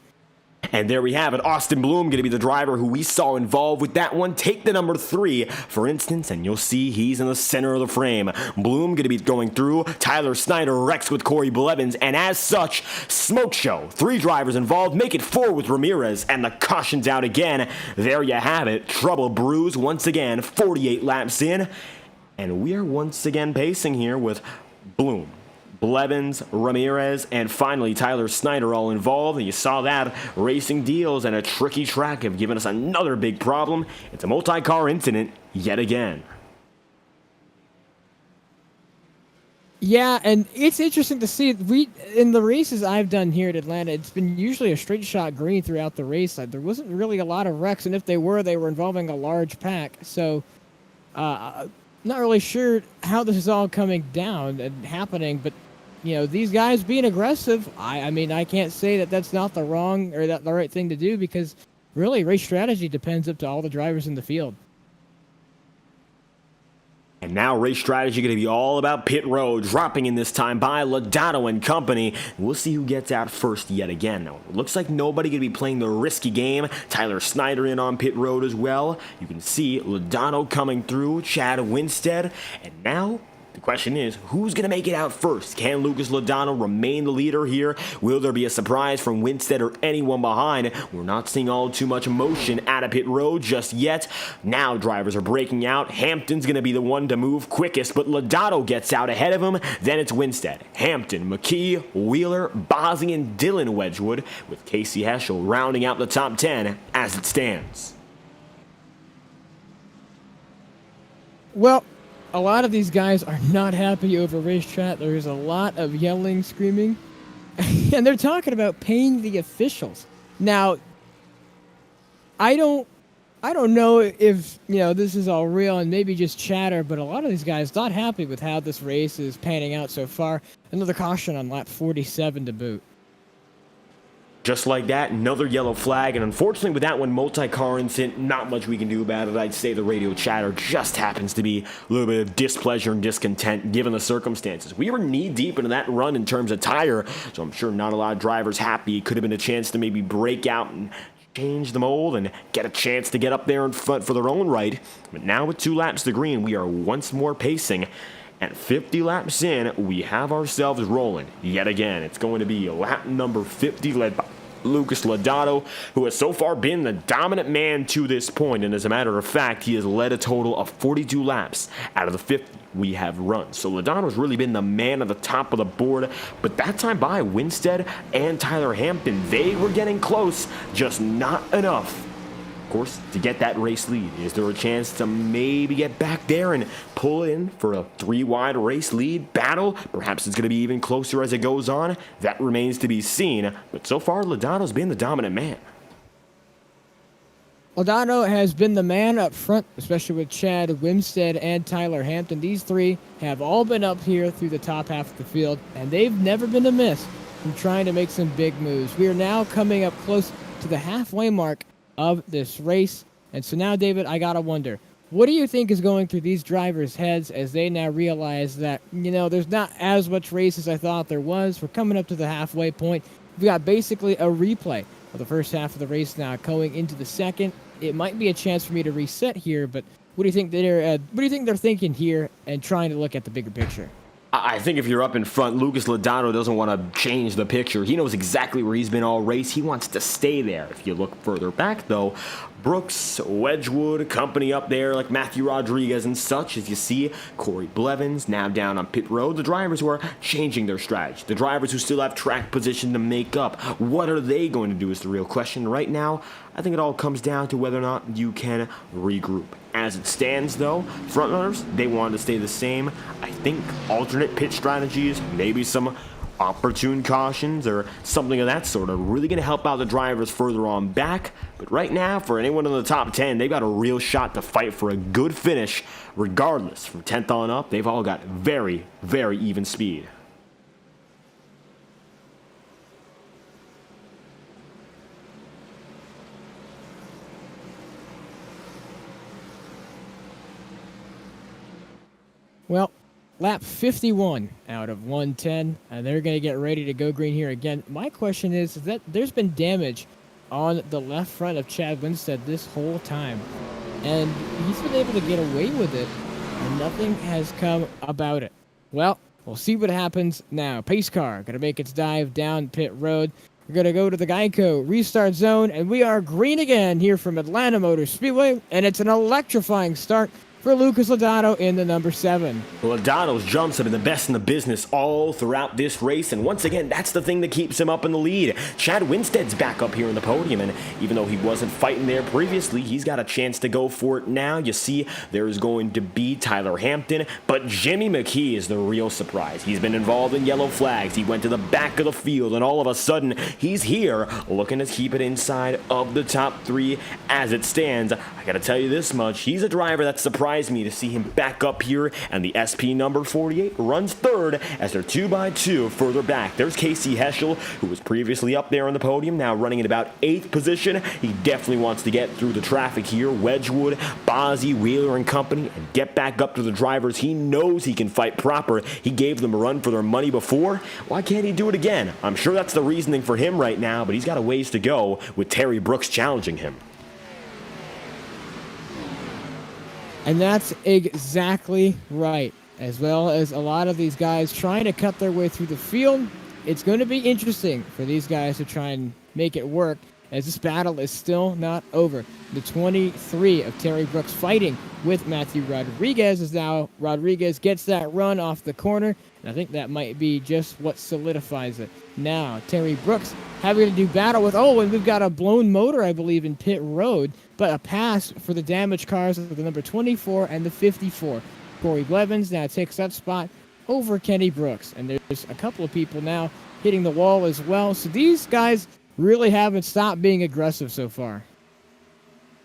And there we have it. Austin Bloom going to be the driver who we saw involved with that one. Take the number 3, for instance, and you'll see he's in the center of the frame. Bloom going to be going through. Tyler Snyder wrecks with Corey Blevins, and as such, smoke show. 3 drivers involved. Make it 4 with Ramirez, and the caution's out again. There you have it. Trouble brews once again. 48 laps in, and we are once again pacing here with Bloom, Blevins, Ramirez, and finally Tyler Snyder all involved. And you saw that. Racing deals and a tricky track have given us another big problem. It's a multi-car incident yet again. Yeah, and it's interesting to see. In the races I've done here at Atlanta, it's been usually a straight shot green throughout the race. There wasn't really a lot of wrecks, and if they were involving a large pack. So, not really sure how this is all coming down and happening, but these guys being aggressive, I mean, I can't say that that's not the right thing to do, because really race strategy depends up to all the drivers in the field. And now race strategy going to be all about pit road, dropping in this time by Lodano and company. We'll see who gets out first yet again. Now, it looks like nobody going to be playing the risky game. Tyler Snyder in on pit road as well. You can see Lodano coming through, Chad Winstead, and now The question is, who's going to make it out first? Can Lucas Logano remain the leader here? Will there be a surprise from Winstead or anyone behind? We're not seeing all too much motion out of pit road just yet. Now drivers are breaking out. Hampton's going to be the one to move quickest, but Logano gets out ahead of him. Then it's Winstead, Hampton, McKee, Wheeler, Bozzy, and Dylan Wedgwood, with Casey Heschel rounding out the top 10 as it stands. Well, a lot of these guys are not happy over racetrack. There's a lot of yelling, screaming, and they're talking about paying the officials. Now, I don't know if, this is all real and maybe just chatter, but a lot of these guys not happy with how this race is panning out so far. Another caution on lap 47 to boot. Just like that, another yellow flag, and unfortunately with that one multi-car incident, not much we can do about it. I'd say the radio chatter just happens to be a little bit of displeasure and discontent given the circumstances. We were knee-deep into that run in terms of tire, so I'm sure not a lot of drivers happy. It could have been a chance to maybe break out and change the mold and get a chance to get up there in front for their own right. But now with 2 laps to green, we are once more pacing. At 50 laps in, we have ourselves rolling. Yet again, it's going to be lap number 50 led by Lucas Logano, who has so far been the dominant man to this point, and as a matter of fact, he has led a total of 42 laps out of the 50 we have run. So Logano's really been the man at the top of the board, but that time by Winstead and Tyler Hampton, they were getting close, just not enough. Of course, to get that race lead. Is there a chance to maybe get back there and pull in for a 3-wide race lead battle? Perhaps it's going to be even closer as it goes on. That remains to be seen. But so far, Logano's been the dominant man. Logano has been the man up front, especially with Chad Winstead and Tyler Hampton. These 3 have all been up here through the top half of the field, and they've never been amiss from trying to make some big moves. We are now coming up close to the halfway mark of this race. And so now, David, I gotta wonder, what do you think is going through these drivers' heads as they now realize that, there's not as much race as I thought there was? We're coming up to the halfway point. We've got basically a replay of the first half of the race now going into the second. It might be a chance for me to reset here, but what do you think they're thinking here and trying to look at the bigger picture? I think if you're up in front, Lucas Logano doesn't want to change the picture. He knows exactly where he's been all race. He wants to stay there. If you look further back, though, Brooks, Wedgwood, company up there like Matthew Rodriguez and such, as you see, Corey Blevins now down on pit road. The drivers who are changing their strategy. The drivers who still have track position to make up. What are they going to do is the real question right now. I think it all comes down to whether or not you can regroup. As it stands, though, frontrunners, they want to stay the same. I think alternate pit strategies, maybe some opportune cautions or something of that sort are really going to help out the drivers further on back. But right now, for anyone in the top 10, they've got a real shot to fight for a good finish. Regardless, from 10th on up, they've all got very, very even speed. Well, lap 51 out of 110, and they're going to get ready to go green here again. My question is that there's been damage on the left front of Chad Winstead this whole time, and he's been able to get away with it, and nothing has come about it. Well, we'll see what happens now. Pace car going to make its dive down pit road. We're going to go to the Geico restart zone, and we are green again here from Atlanta Motor Speedway, and it's an electrifying start for Lucas Logano in the number 7. Logano's jumps have been the best in the business all throughout this race, and once again, that's the thing that keeps him up in the lead. Chad Winstead's back up here in the podium, and even though he wasn't fighting there previously, he's got a chance to go for it now. You see, there's going to be Tyler Hampton, but Jimmy McKee is the real surprise. He's been involved in yellow flags. He went to the back of the field, and all of a sudden, he's here looking to keep it inside of the top 3 as it stands. I gotta tell you this much, he's a driver that surprised me to see him back up here, and the SP number 48 runs 3rd as they're 2x2 further back. There's Casey Heschel, who was previously up there on the podium, now running in about 8th position. He definitely wants to get through the traffic here. Wedgwood, Bozzy, Wheeler, and company, and get back up to the drivers. He knows he can fight proper. He gave them a run for their money before. Why can't he do it again? I'm sure that's the reasoning for him right now, but he's got a ways to go with Terry Brooks challenging him. And that's exactly right. as well as a lot of these guys trying to cut their way through the field. It's going to be interesting for these guys to try and make it work, as this battle is still not over. The 23 of Terry Brooks fighting with Matthew Rodriguez, as now Rodriguez gets that run off the corner, and I think that might be just what solidifies it. Now, Terry Brooks having to do battle with, and we've got a blown motor, I believe, in pit road, but a pass for the damaged cars of the number 24 and the 54. Corey Blevins now takes that spot over Kenny Brooks, and there's a couple of people now hitting the wall as well, so these guys really haven't stopped being aggressive so far.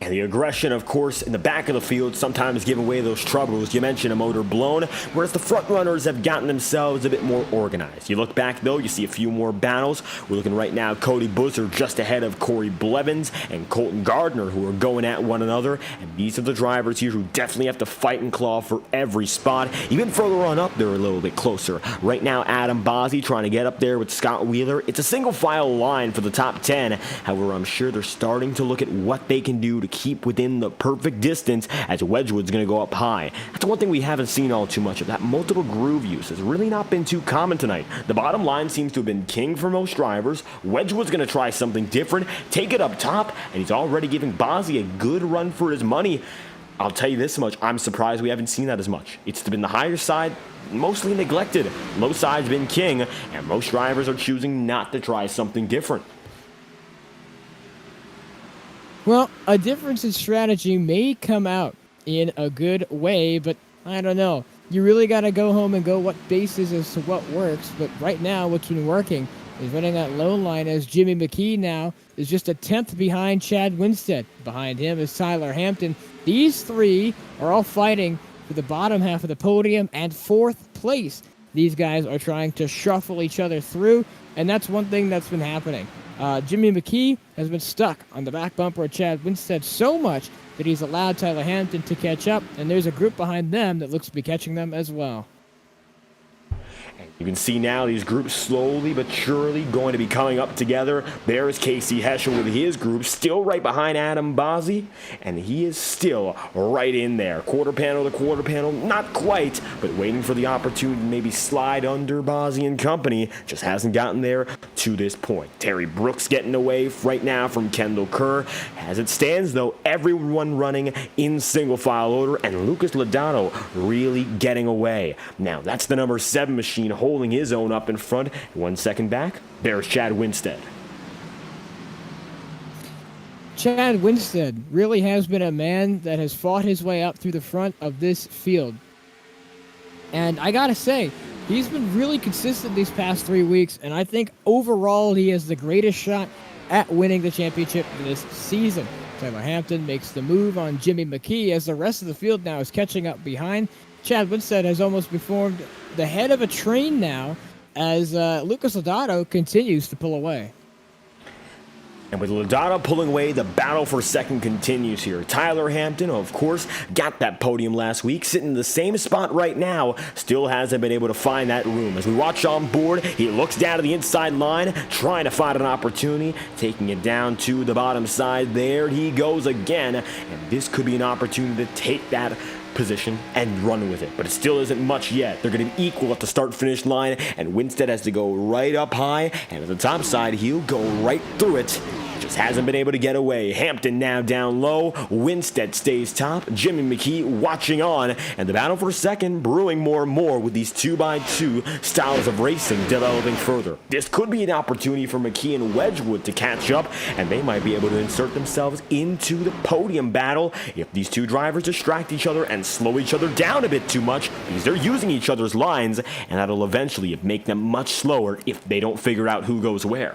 And the aggression, of course, in the back of the field sometimes give away those troubles. You mentioned a motor blown, whereas the front runners have gotten themselves a bit more organized. You look back, though, you see a few more battles. We're looking right now, Cody Boozer just ahead of Corey Blevins and Colton Gardner, who are going at one another. And these are the drivers here who definitely have to fight and claw for every spot. Even further on up, they're a little bit closer. Right now, Adam Bozzi trying to get up there with Scott Wheeler. It's a single file line for the top 10. However, I'm sure they're starting to look at what they can do to keep within the perfect distance, as Wedgwood's going to go up high. That's one thing we haven't seen all too much of. That multiple groove use has really not been too common tonight. The bottom line seems to have been king for most drivers. Wedgwood's going to try something different, take it up top, and he's already giving Bozzi a good run for his money. I'll tell you this much, I'm surprised we haven't seen that as much. It's been the higher side, mostly neglected. Low side's been king, and most drivers are choosing not to try something different. Well, a difference in strategy may come out in a good way, but I don't know. You really got to go home and go what basis as to what works, but right now what's been working is running that low line, as Jimmy McKee now is just a 10th behind Chad Winstead. Behind him is Tyler Hampton. These three are all fighting for the bottom half of the podium and 4th place. These guys are trying to shuffle each other through, and that's one thing that's been happening. Jimmy McKee has been stuck on the back bumper of Chad Winstead so much that he's allowed Tyler Hampton to catch up, and there's a group behind them that looks to be catching them as well. You can see now these groups slowly but surely going to be coming up together. There's Casey Heschel with his group, still right behind Adam Bozzi, and he is still right in there. Quarter panel to quarter panel, not quite, but waiting for the opportunity to maybe slide under Bozzi and company. Just hasn't gotten there to this point. Terry Brooks getting away right now from Kendall Kerr. As it stands, though, everyone running in single file order, and Lucas Lodato really getting away. Now, that's the number 7 machine holding his own up in front. 1 second back, there's Chad Winstead. Chad Winstead really has been a man that has fought his way up through the front of this field. And I gotta say, he's been really consistent these past 3 weeks, and I think overall he has the greatest shot at winning the championship this season. Tyler Hampton makes the move on Jimmy McKee as the rest of the field now is catching up behind. Chad Winstead has almost performed the head of a train now as Lucas Lodato continues to pull away. And with Lodato pulling away, the battle for second continues here. Tyler Hampton, of course, got that podium last week, sitting in the same spot right now, still hasn't been able to find that room. As we watch on board, he looks down to the inside line, trying to find an opportunity, taking it down to the bottom side. There he goes again, and this could be an opportunity to take that position and run with it, but it still isn't much yet. They're going to be equal at the start-finish line, and Winstead has to go right up high, and at the top side, he'll go right through it. Just hasn't been able to get away. Hampton now down low. Winstead stays top. Jimmy McKee watching on, and the battle for second brewing more and more with these 2x2 styles of racing developing further. This could be an opportunity for McKee and Wedgwood to catch up, and they might be able to insert themselves into the podium battle if these two drivers distract each other and slow each other down a bit too much, because they're using each other's lines, and that'll eventually make them much slower if they don't figure out who goes where.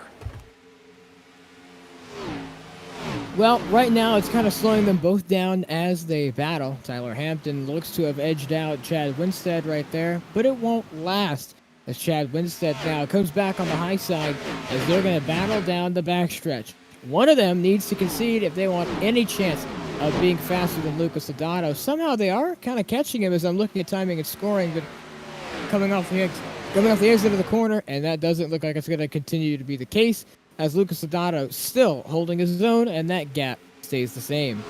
Well, right now it's kind of slowing them both down as they battle. Tyler Hampton looks to have edged out Chad Winstead right there, but it won't last as Chad Winstead now comes back on the high side as they're going to battle down the backstretch. One of them needs to concede if they want any chance of being faster than Lucas Lodato. Somehow they are kind of catching him as I'm looking at timing and scoring, but coming off the exit of the corner, and that doesn't look like it's going to continue to be the case, as Lucas Lodato still holding his own, and that gap stays the same.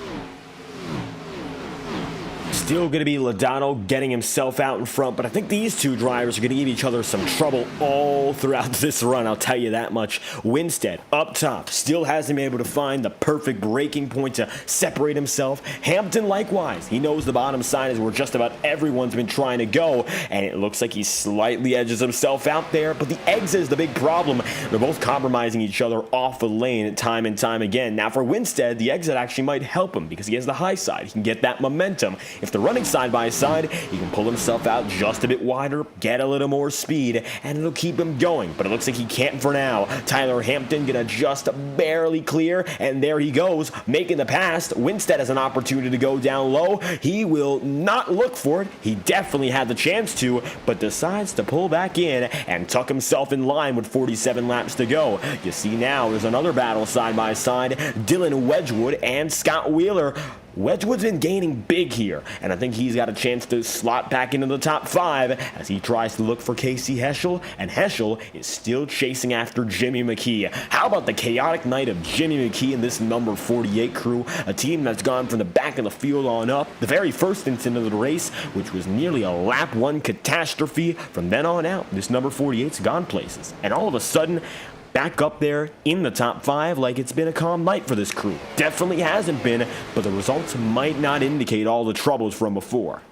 still going to be Lodato getting himself out in front, but I think these two drivers are going to give each other some trouble all throughout this run, I'll tell you that much. Winstead, up top, still hasn't been able to find the perfect braking point to separate himself. Hampton, likewise. He knows the bottom side is where just about everyone's been trying to go, and it looks like he slightly edges himself out there, but the exit is the big problem. They're both compromising each other off the lane time and time again. Now, for Winstead, the exit actually might help him because he has the high side. He can get that momentum. If they're running side by side, he can pull himself out just a bit wider, get a little more speed, and it'll keep him going. But it looks like he can't for now. Tyler Hampton gonna just barely clear, and there he goes, making the pass. Winstead has an opportunity to go down low. He will not look for it. He definitely had the chance to, but decides to pull back in and tuck himself in line with 47 laps to go. You see now, there's another battle side by side. Dylan Wedgwood and Scott Wheeler. Wedgwood's been gaining big here, and I think he's got a chance to slot back into the top 5 as he tries to look for Casey Heschel, and Heschel is still chasing after Jimmy McKee. How about the chaotic night of Jimmy McKee and this number 48 crew, a team that's gone from the back of the field on up, the very first incident of the race, which was nearly a lap 1 catastrophe. From then on out, this number 48's gone places, and all of a sudden, back up there in the top 5 like it's been a calm night for this crew. Definitely hasn't been, but the results might not indicate all the troubles from before.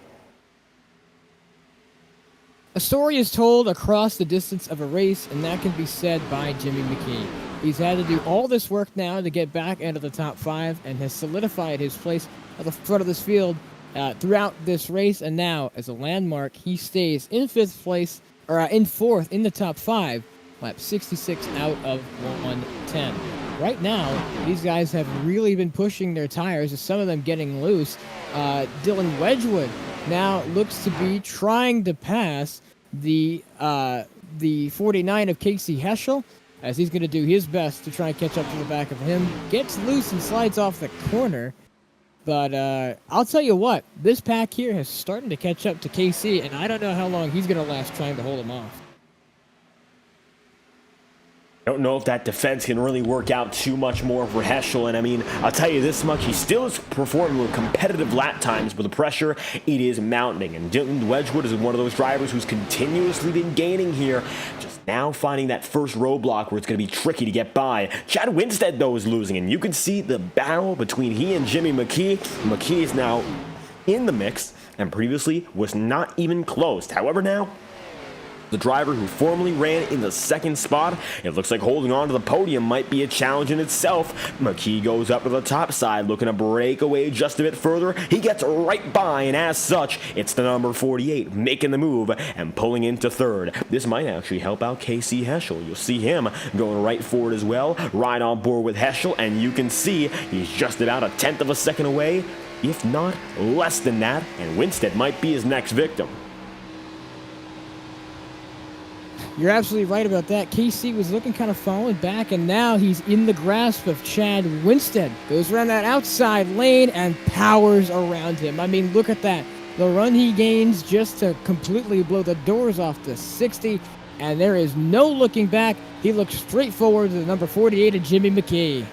A story is told across the distance of a race, and that can be said by Jimmy McKee. He's had to do all this work now to get back into the top 5 and has solidified his place at the front of this field throughout this race, and now, as a landmark, he stays in 5th place, or in 4th in the top 5, lap 66 out of 110. Right now, these guys have really been pushing their tires, some of them getting loose. Dylan Wedgwood now looks to be trying to pass the 49 of Casey Heschel, as he's going to do his best to try and catch up to the back of him. Gets loose and slides off the corner. But I'll tell you what, this pack here is starting to catch up to KC, and I don't know how long he's going to last trying to hold him off. I don't know if that defense can really work out too much more for Heschel, and I mean, I'll tell you this much, he still is performing with competitive lap times, but the pressure, it is mounting, and Dylan Wedgwood is one of those drivers who's continuously been gaining here, just now finding that first roadblock where it's going to be tricky to get by. Chad Winstead, though, is losing, and you can see the battle between he and Jimmy McKee. McKee is now in the mix, and previously was not even close. However, now, the driver who formerly ran in the 2nd spot, it looks like holding on to the podium might be a challenge in itself. McKee goes up to the top side, looking to break away just a bit further. He gets right by, and as such, it's the number 48 making the move and pulling into 3rd. This might actually help out Casey Heschel. You'll see him going right forward as well, right on board with Heschel, and you can see he's just about a 1/10 of a second away, if not less than that, and Winstead might be his next victim. You're absolutely right about that. KC was looking kind of falling back, and now he's in the grasp of Chad Winstead. Goes around that outside lane and powers around him. I mean, look at that. The run he gains just to completely blow the doors off the 60, and there is no looking back. He looks straight forward to the number 48 of Jimmy McKee.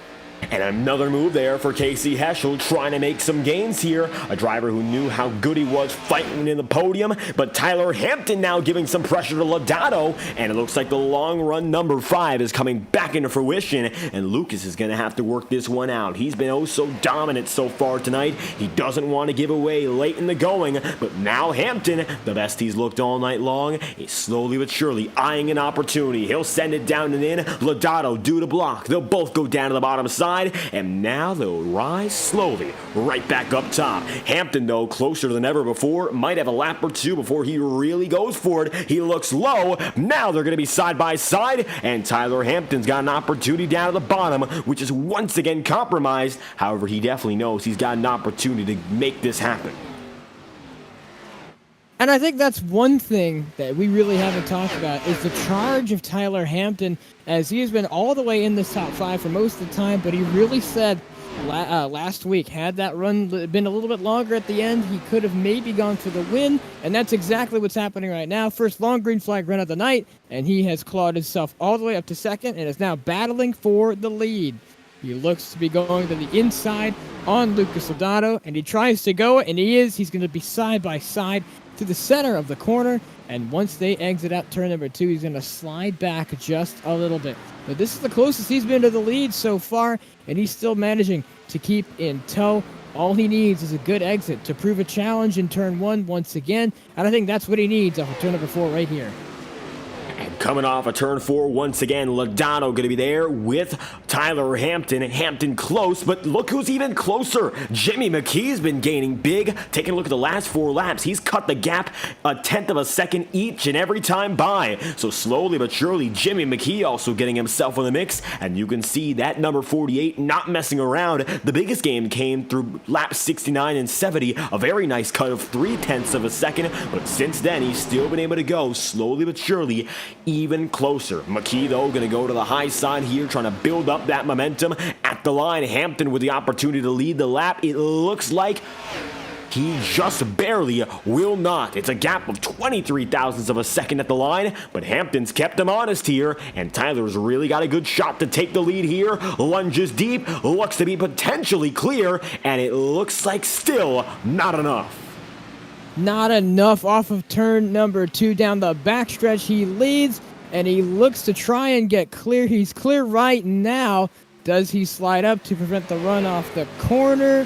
And another move there for Casey Heschel, trying to make some gains here. A driver who knew how good he was fighting in the podium, but Tyler Hampton now giving some pressure to Lodato, and it looks like the long run number 5 is coming back into fruition, and Lucas is going to have to work this one out. He's been oh so dominant so far tonight. He doesn't want to give away late in the going, but now Hampton, the best he's looked all night long, is slowly but surely eyeing an opportunity. He'll send it down and in. Lodato due to block. They'll both go down to the bottom side, and now they'll rise slowly right back up top. Hampton, though, closer than ever before, might have a lap or two before he really goes for it. He looks low. Now they're going to be side by side, and Tyler Hampton's got an opportunity down at the bottom, which is once again compromised. However, he definitely knows he's got an opportunity to make this happen. And I think that's one thing that we really haven't talked about is the charge of Tyler Hampton, as he has been all the way in this top 5 for most of the time, but he really said last week, had that run been a little bit longer at the end, he could have maybe gone for the win, and that's exactly what's happening right now. First long green flag run of the night, and he has clawed himself all the way up to 2nd and is now battling for the lead. He looks to be going to the inside on Lucas Lodato, and he tries to go, and he is. He's going to be side by side to the center of the corner, and once they exit out turn number 2, he's going to slide back just a little bit. But this is the closest he's been to the lead so far, and he's still managing to keep in tow. All he needs is a good exit to prove a challenge in turn 1 once again, and I think that's what he needs off of turn number 4 right here. And coming off of turn 4, once again, Lodato going to be there with Tyler Hampton. Hampton close, but look who's even closer. Jimmy McKee's been gaining big. Taking a look at the last 4 laps, he's cut the gap a tenth of a second each and every time by. So slowly but surely, Jimmy McKee also getting himself in the mix. And you can see that number 48 not messing around. The biggest game came through laps 69 and 70. A very nice cut of 0.3 of a second. But since then, he's still been able to go slowly but surely even closer. McKee, though, going to go to the high side here, trying to build up that momentum at the line. Hampton with the opportunity to lead the lap. It looks like he just barely will not. It's a gap of 23 thousandths of a second at the line, but Hampton's kept him honest here, and Tyler's really got a good shot to take the lead here. Lunges deep, looks to be potentially clear, and it looks like still not enough. Not enough off of turn number 2 down the backstretch. He leads, and he looks to try and get clear. He's clear right now. Does he slide up to prevent the run off the corner?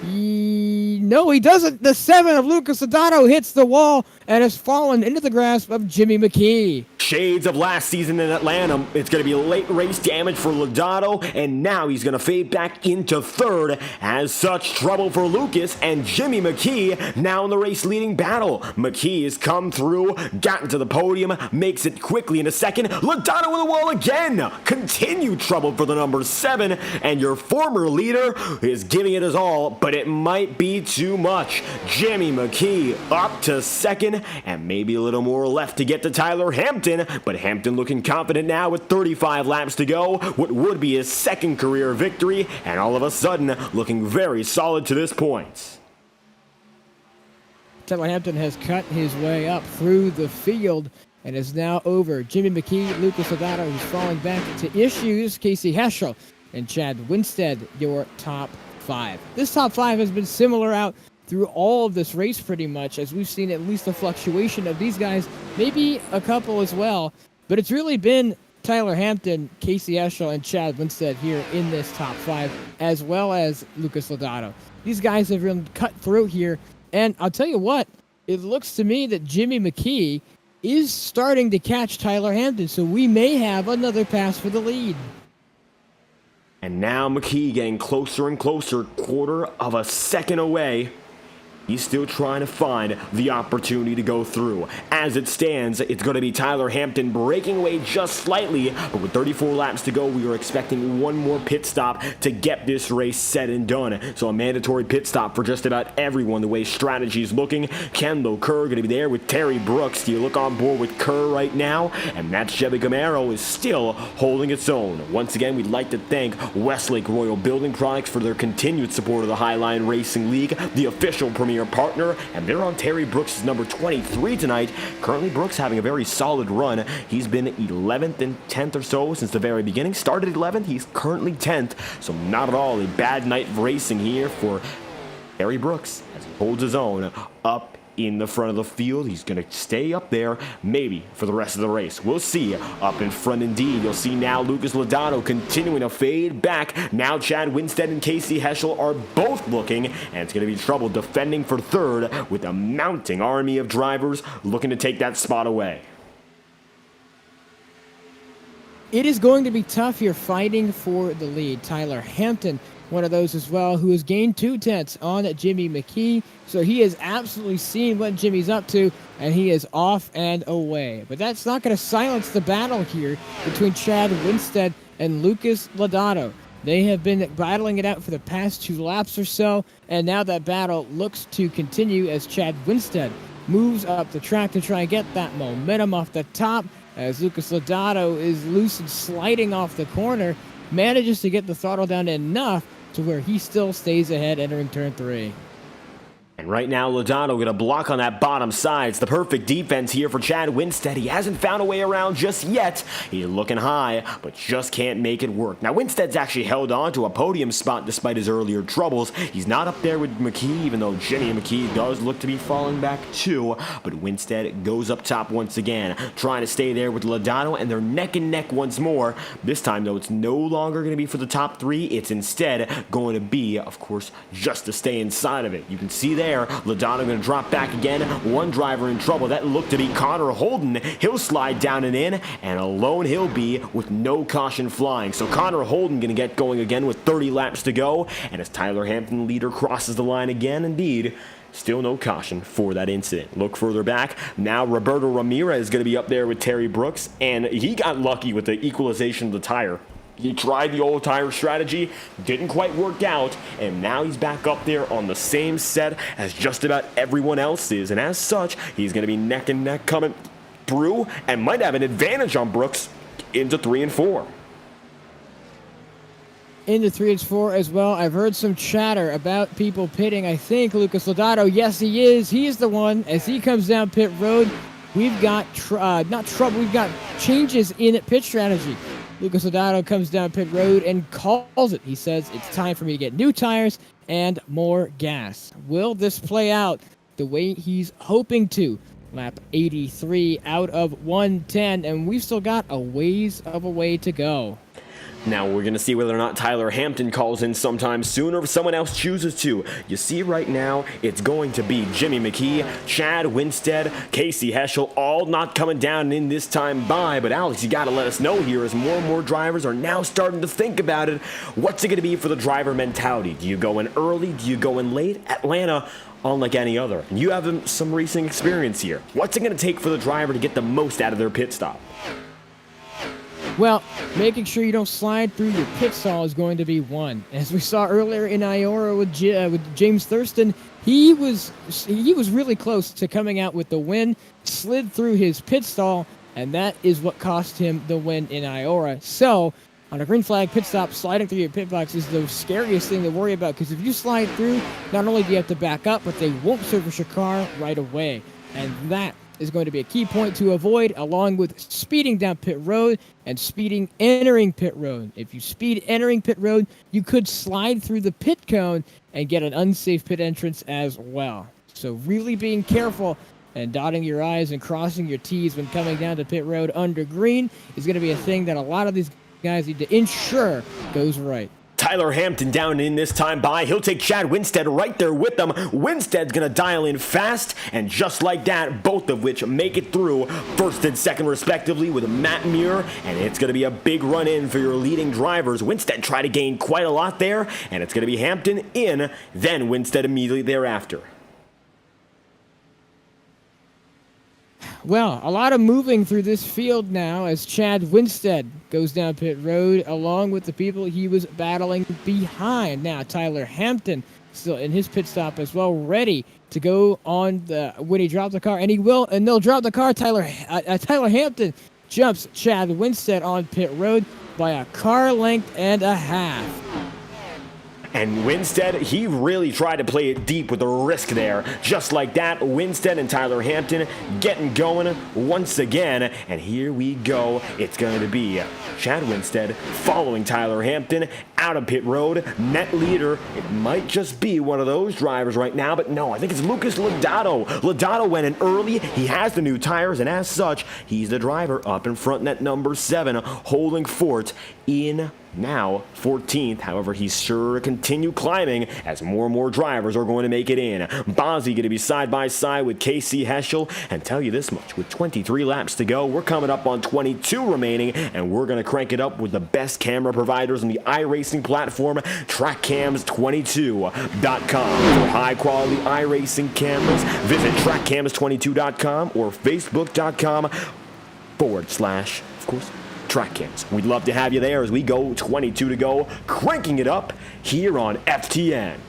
No, he doesn't. The 7 of Lucas Lodato hits the wall and has fallen into the grasp of Jimmy McKee. Shades of last season in Atlanta. It's going to be late race damage for Lodato, and now he's going to fade back into third. As such, trouble for Lucas and Jimmy McKee now in the race leading battle. McKee has come through, gotten to the podium, makes it quickly in a second. Lodato with the wall again. Continued trouble for the number 7, and your former leader is giving it his all, but it might be too much. Jimmy McKee up to second, and maybe a little more left to get to Tyler Hampton, but Hampton looking confident now with 35 laps to go, what would be his second career victory, and all of a sudden looking very solid to this point. Tyler Hampton has cut his way up through the field and is now over Jimmy McKee, Lucas Lodato, who's falling back to issues, Casey Heschel, and Chad Winstead, your top 5. This top 5 has been similar out through all of this race pretty much, as we've seen at least a fluctuation of these guys, maybe a couple as well, but it's really been Tyler Hampton, Casey Heschel, and Chad Winstead here in this top 5, as well as Lucas Lodato. These guys have really cut through here, and I'll tell you what, it looks to me that Jimmy McKee is starting to catch Tyler Hampton, so we may have another pass for the lead. And now McKee getting closer and closer, quarter of a second away. He's still trying to find the opportunity to go through. As it stands, it's going to be Tyler Hampton breaking away just slightly, but with 34 laps to go, we are expecting one more pit stop to get this race said and done. So a mandatory pit stop for just about everyone, the way strategy is looking. Kendall Kerr going to be there with Terry Brooks. Do you look on board with Kerr right now? And Matt Chevy Camaro is still holding its own. Once again, we'd like to thank Westlake Royal Building Products for their continued support of the Highline Racing League, the official premier partner, and they're on Terry Brooks' number 23 tonight. Currently, Brooks having a very solid run. He's been 11th and 10th or so since the very beginning. Started 11th, he's currently 10th, so not at all a bad night of racing here for Terry Brooks as he holds his own up in the front of the field. He's going to stay up there, maybe for the rest of the race. We'll see. Up in front indeed. You'll see now Lucas Lodato continuing to fade back. Now Chad Winstead and Casey Heschel are both looking, and it's going to be trouble defending for third with a mounting army of drivers looking to take that spot away. It is going to be tough here fighting for the lead. Tyler Hampton, one of those as well, who has gained 2/10 on Jimmy McKee. So he has absolutely seen what Jimmy's up to, and he is off and away. But that's not going to silence the battle here between Chad Winstead and Lucas Lodato. They have been battling it out for the past 2 laps or so, and now that battle looks to continue as Chad Winstead moves up the track to try and get that momentum off the top, as Lucas Lodato is loose and sliding off the corner, manages to get the throttle down enough to where he still stays ahead entering turn 3. And And right now, Logano going to block on that bottom side. It's the perfect defense here for Chad Winstead. He hasn't found a way around just yet. He's looking high, but just can't make it work. Now, Winstead's actually held on to a podium spot despite his earlier troubles. He's not up there with McKee, even though Jimmy McKee does look to be falling back too. But Winstead goes up top once again, trying to stay there with Logano, and they're neck and neck once more. This time, though, it's no longer going to be for the top three. It's instead going to be, of course, just to stay inside of it. You can see there, Logano going to drop back again. One driver in trouble. That looked to be Connor Holden. He'll slide down and in, and alone he'll be with no caution flying. So Connor Holden going to get going again with 30 laps to go, and as Tyler Hampton, leader, crosses the line again, indeed, still no caution for that incident. Look further back. Now Roberto Ramirez is going to be up there with Terry Brooks, and he got lucky with the equalization of the tire. He tried the old tire strategy, didn't quite work out, and now he's back up there on the same set as just about everyone else is. And as such, he's going to be neck and neck coming through and might have an advantage on Brooks into 3 and 4. Into 3 and 4 as well. I've heard some chatter about people pitting. I think Lucas Logano, yes, he is. He is the one. As he comes down pit road, we've got, we've got changes in pit strategy. Lucas Logano comes down pit road and calls it. He says it's time for me to get new tires and more gas. Will this play out the way he's hoping to? Lap 83 out of 110, and we've still got a ways of a way to go. Now we're going to see whether or not Tyler Hampton calls in sometime soon or if someone else chooses to. You see right now, it's going to be Jimmy McKee, Chad Winstead, Casey Heschel, all not coming down in this time by. But Alex, you got to let us know here as more and more drivers are now starting to think about it. What's it going to be for the driver mentality? Do you go in early? Do you go in late? Atlanta, unlike any other. You have some racing experience here. What's it going to take for the driver to get the most out of their pit stop? Well, making sure you don't slide through your pit stall is going to be one. As we saw earlier in Iowa with James Thurston, he was really close to coming out with the win, slid through his pit stall, and that is what cost him the win in Iowa. So, on a green flag pit stop, sliding through your pit box is the scariest thing to worry about, because if you slide through, not only do you have to back up, but they won't service your car right away. And that is going to be a key point to avoid, along with speeding down pit road and speeding entering pit road. If you speed entering pit road, you could slide through the pit cone and get an unsafe pit entrance as well. So really being careful and dotting your I's and crossing your T's when coming down to pit road under green is going to be a thing that a lot of these guys need to ensure goes right. Tyler Hampton down in this time by. He'll take Chad Winstead right there with them. Winstead's going to dial in fast, and just like that, both of which make it through first and second respectively with Matt Muir, and it's going to be a big run in for your leading drivers. Winstead tried to gain quite a lot there, and it's going to be Hampton in, then Winstead immediately thereafter. Well, a lot of moving through this field now as Chad Winstead goes down pit road along with the people he was battling behind. Now, Tyler Hampton still in his pit stop as well, ready to go on when he drops the car, and he will, and they'll drop the car. Tyler Hampton jumps Chad Winstead on pit road by a car length and a half. And Winstead, he really tried to play it deep with the risk there. Just like that, Winstead and Tyler Hampton getting going once again. And here we go. It's going to be Chad Winstead following Tyler Hampton out of pit road. Net leader, it might just be one of those drivers right now, but no, I think it's Lucas Logano. Logano went in early. He has the new tires, and as such, he's the driver up in front, net number 7, holding fort in now 14th. However, he's sure to continue climbing as more and more drivers are going to make it in. Bozzy going to be side by side with Casey Heschel, and tell you this much, with 23 laps to go, we're coming up on 22 remaining, and we're going to crank it up with the best camera providers on the iRacing platform, TrackCams22.com. For high quality iRacing cameras, visit TrackCams22.com or Facebook.com/, of course, Track Cams. We'd love to have you there as we go 22 to go, cranking it up here on FTN.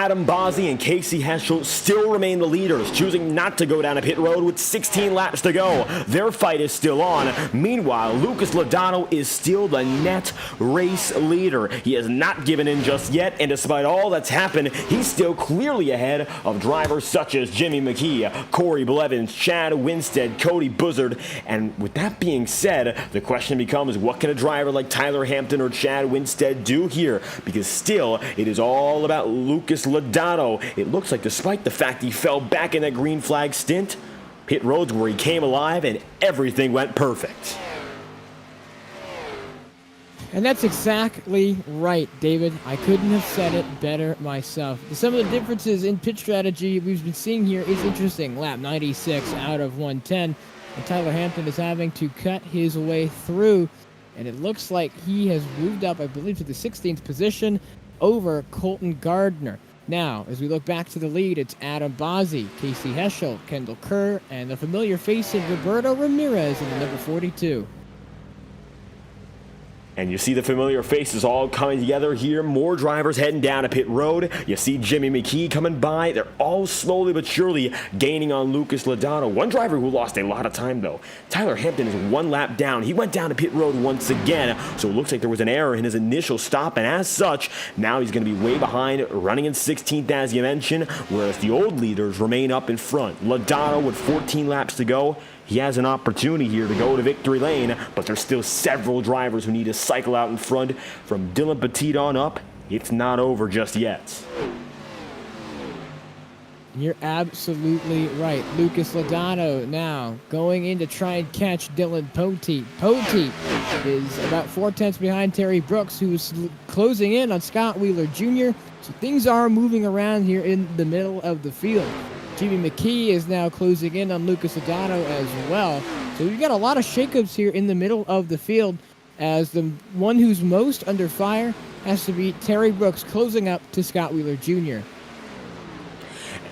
Adam Bozzi and Casey Heschel still remain the leaders, choosing not to go down a pit road with 16 laps to go. Their fight is still on. Meanwhile, Lucas Lodano is still the net race leader. He has not given in just yet, and despite all that's happened, he's still clearly ahead of drivers such as Jimmy McKee, Corey Blevins, Chad Winstead, Cody Buzzard. And with that being said, the question becomes, what can a driver like Tyler Hampton or Chad Winstead do here? Because still, it is all about Lucas Lodano. It looks like despite the fact he fell back in that green flag stint, pit roads where he came alive and everything went perfect. And that's exactly right, David. I couldn't have said it better myself. Some of the differences in pit strategy we've been seeing here is interesting. Lap 96 out of 110. And Tyler Hampton is having to cut his way through. And it looks like he has moved up, I believe, to the 16th position over Colton Gardner. Now, as we look back to the lead, it's Adam Bozzi, Casey Heschel, Kendall Kerr, and the familiar face of Roberto Ramirez in the number 42. And you see the familiar faces all coming together here. More drivers heading down a pit road. You see Jimmy McKee coming by. They're all slowly but surely gaining on Lucas Lodano. One driver who lost a lot of time, though. Tyler Hampton is one lap down. He went down to pit road once again, so it looks like there was an error in his initial stop, and as such, now he's going to be way behind, running in 16th, as you mentioned, whereas the old leaders remain up in front. Lodano with 14 laps to go. He has an opportunity here to go to victory lane, but there's still several drivers who need to cycle out in front. From Dylan Petit on up, it's not over just yet. You're absolutely right. Lucas Lodano now going in to try and catch Dylan Poteet. Poteet is about 4/10 behind Terry Brooks, who's closing in on Scott Wheeler Jr. So things are moving around here in the middle of the field. Jimmy McKee is now closing in on Lucas Lodano as well. So we've got a lot of shakeups here in the middle of the field, as the one who's most under fire has to be Terry Brooks closing up to Scott Wheeler Jr.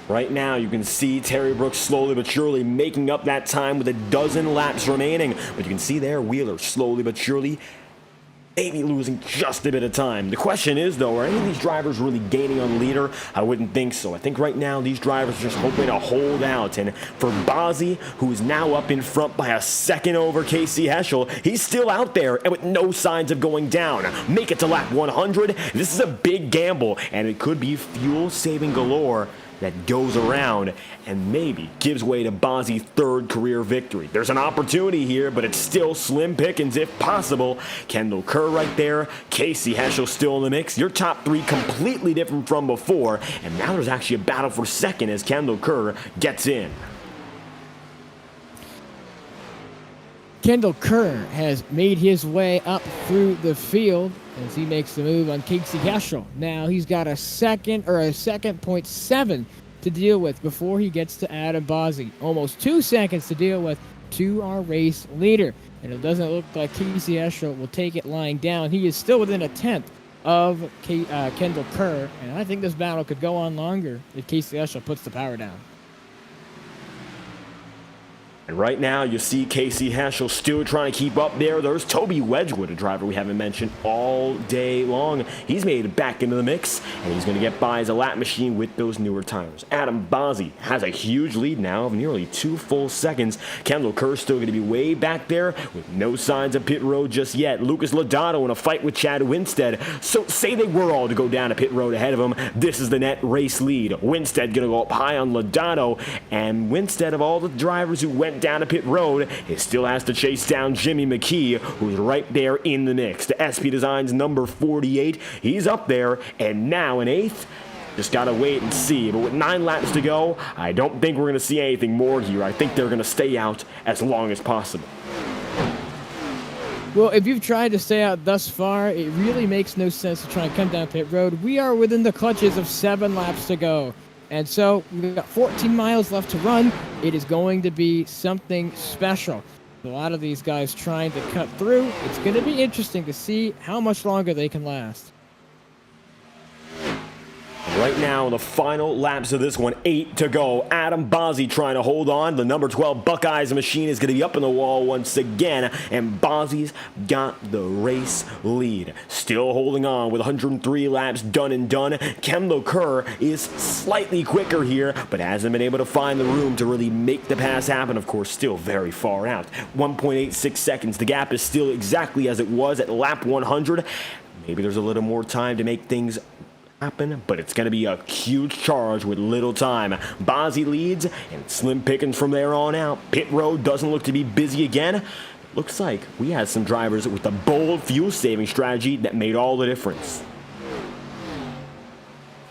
Right now, you can see Terry Brooks slowly but surely making up that time with a dozen laps remaining. But you can see there, Wheeler slowly but surely maybe losing just a bit of time. The question is, though, are any of these drivers really gaining on the leader? I wouldn't think so. I think right now these drivers are just hoping to hold out. And for Bozzi, who is now up in front by a second over Casey Heschel, he's still out there and with no signs of going down. Make it to lap 100. This is a big gamble, and it could be fuel-saving galore that goes around and maybe gives way to Bozzi's third career victory. There's an opportunity here, but it's still slim pickings if possible. Kendall Kerr right there, Casey Heschel still in the mix. Your top three completely different from before, and now there's actually a battle for second as Kendall Kerr gets in. Kendall Kerr has made his way up through the field as he makes the move on Casey Heschel. Now he's got a second 0.7 to deal with before he gets to Adam Bozzi. Almost 2 seconds to deal with to our race leader. And it doesn't look like Casey Heschel will take it lying down. He is still within a tenth of Kendall Kerr. And I think this battle could go on longer if Casey Heschel puts the power down. And right now, you see Casey Heschel still trying to keep up there. There's Toby Wedgwood, a driver we haven't mentioned all day long. He's made it back into the mix, and he's going to get by as a lap machine with those newer tires. Adam Bozzi has a huge lead now of nearly 2 full seconds. Kendall Kerr still going to be way back there with no signs of pit road just yet. Lucas Lodano in a fight with Chad Winstead. So say they were all to go down a pit road ahead of him, this is the net race lead. Winstead going to go up high on Lodano, and Winstead, of all the drivers who went down a pit road, he still has to chase down Jimmy McKee, who's right there in the mix. The SP Designs number 48, he's up there, and now in 8th. Just gotta wait and see. But with 9 laps to go, I don't think we're gonna see anything more here. I think they're gonna stay out as long as possible. Well, if you've tried to stay out thus far, it really makes no sense to try and come down pit road. We are within the clutches of 7 laps to go. And so we've got 14 miles left to run. It is going to be something special. A lot of these guys trying to cut through. It's going to be interesting to see how much longer they can last. Right now, in the final laps of this one, 8 to go. Adam Bozzi trying to hold on. The number 12 Buckeyes machine is going to be up in the wall once again, and Bozzi's got the race lead. Still holding on with 103 laps done and done. Kendall Kerr is slightly quicker here, but hasn't been able to find the room to really make the pass happen. Of course, still very far out. 1.86 seconds. The gap is still exactly as it was at lap 100. Maybe there's a little more time to make things happen, but it's going to be a huge charge with little time. Bozzi leads, and slim pickings from there on out. Pit road doesn't look to be busy again. Looks like we had some drivers with a bold fuel-saving strategy that made all the difference.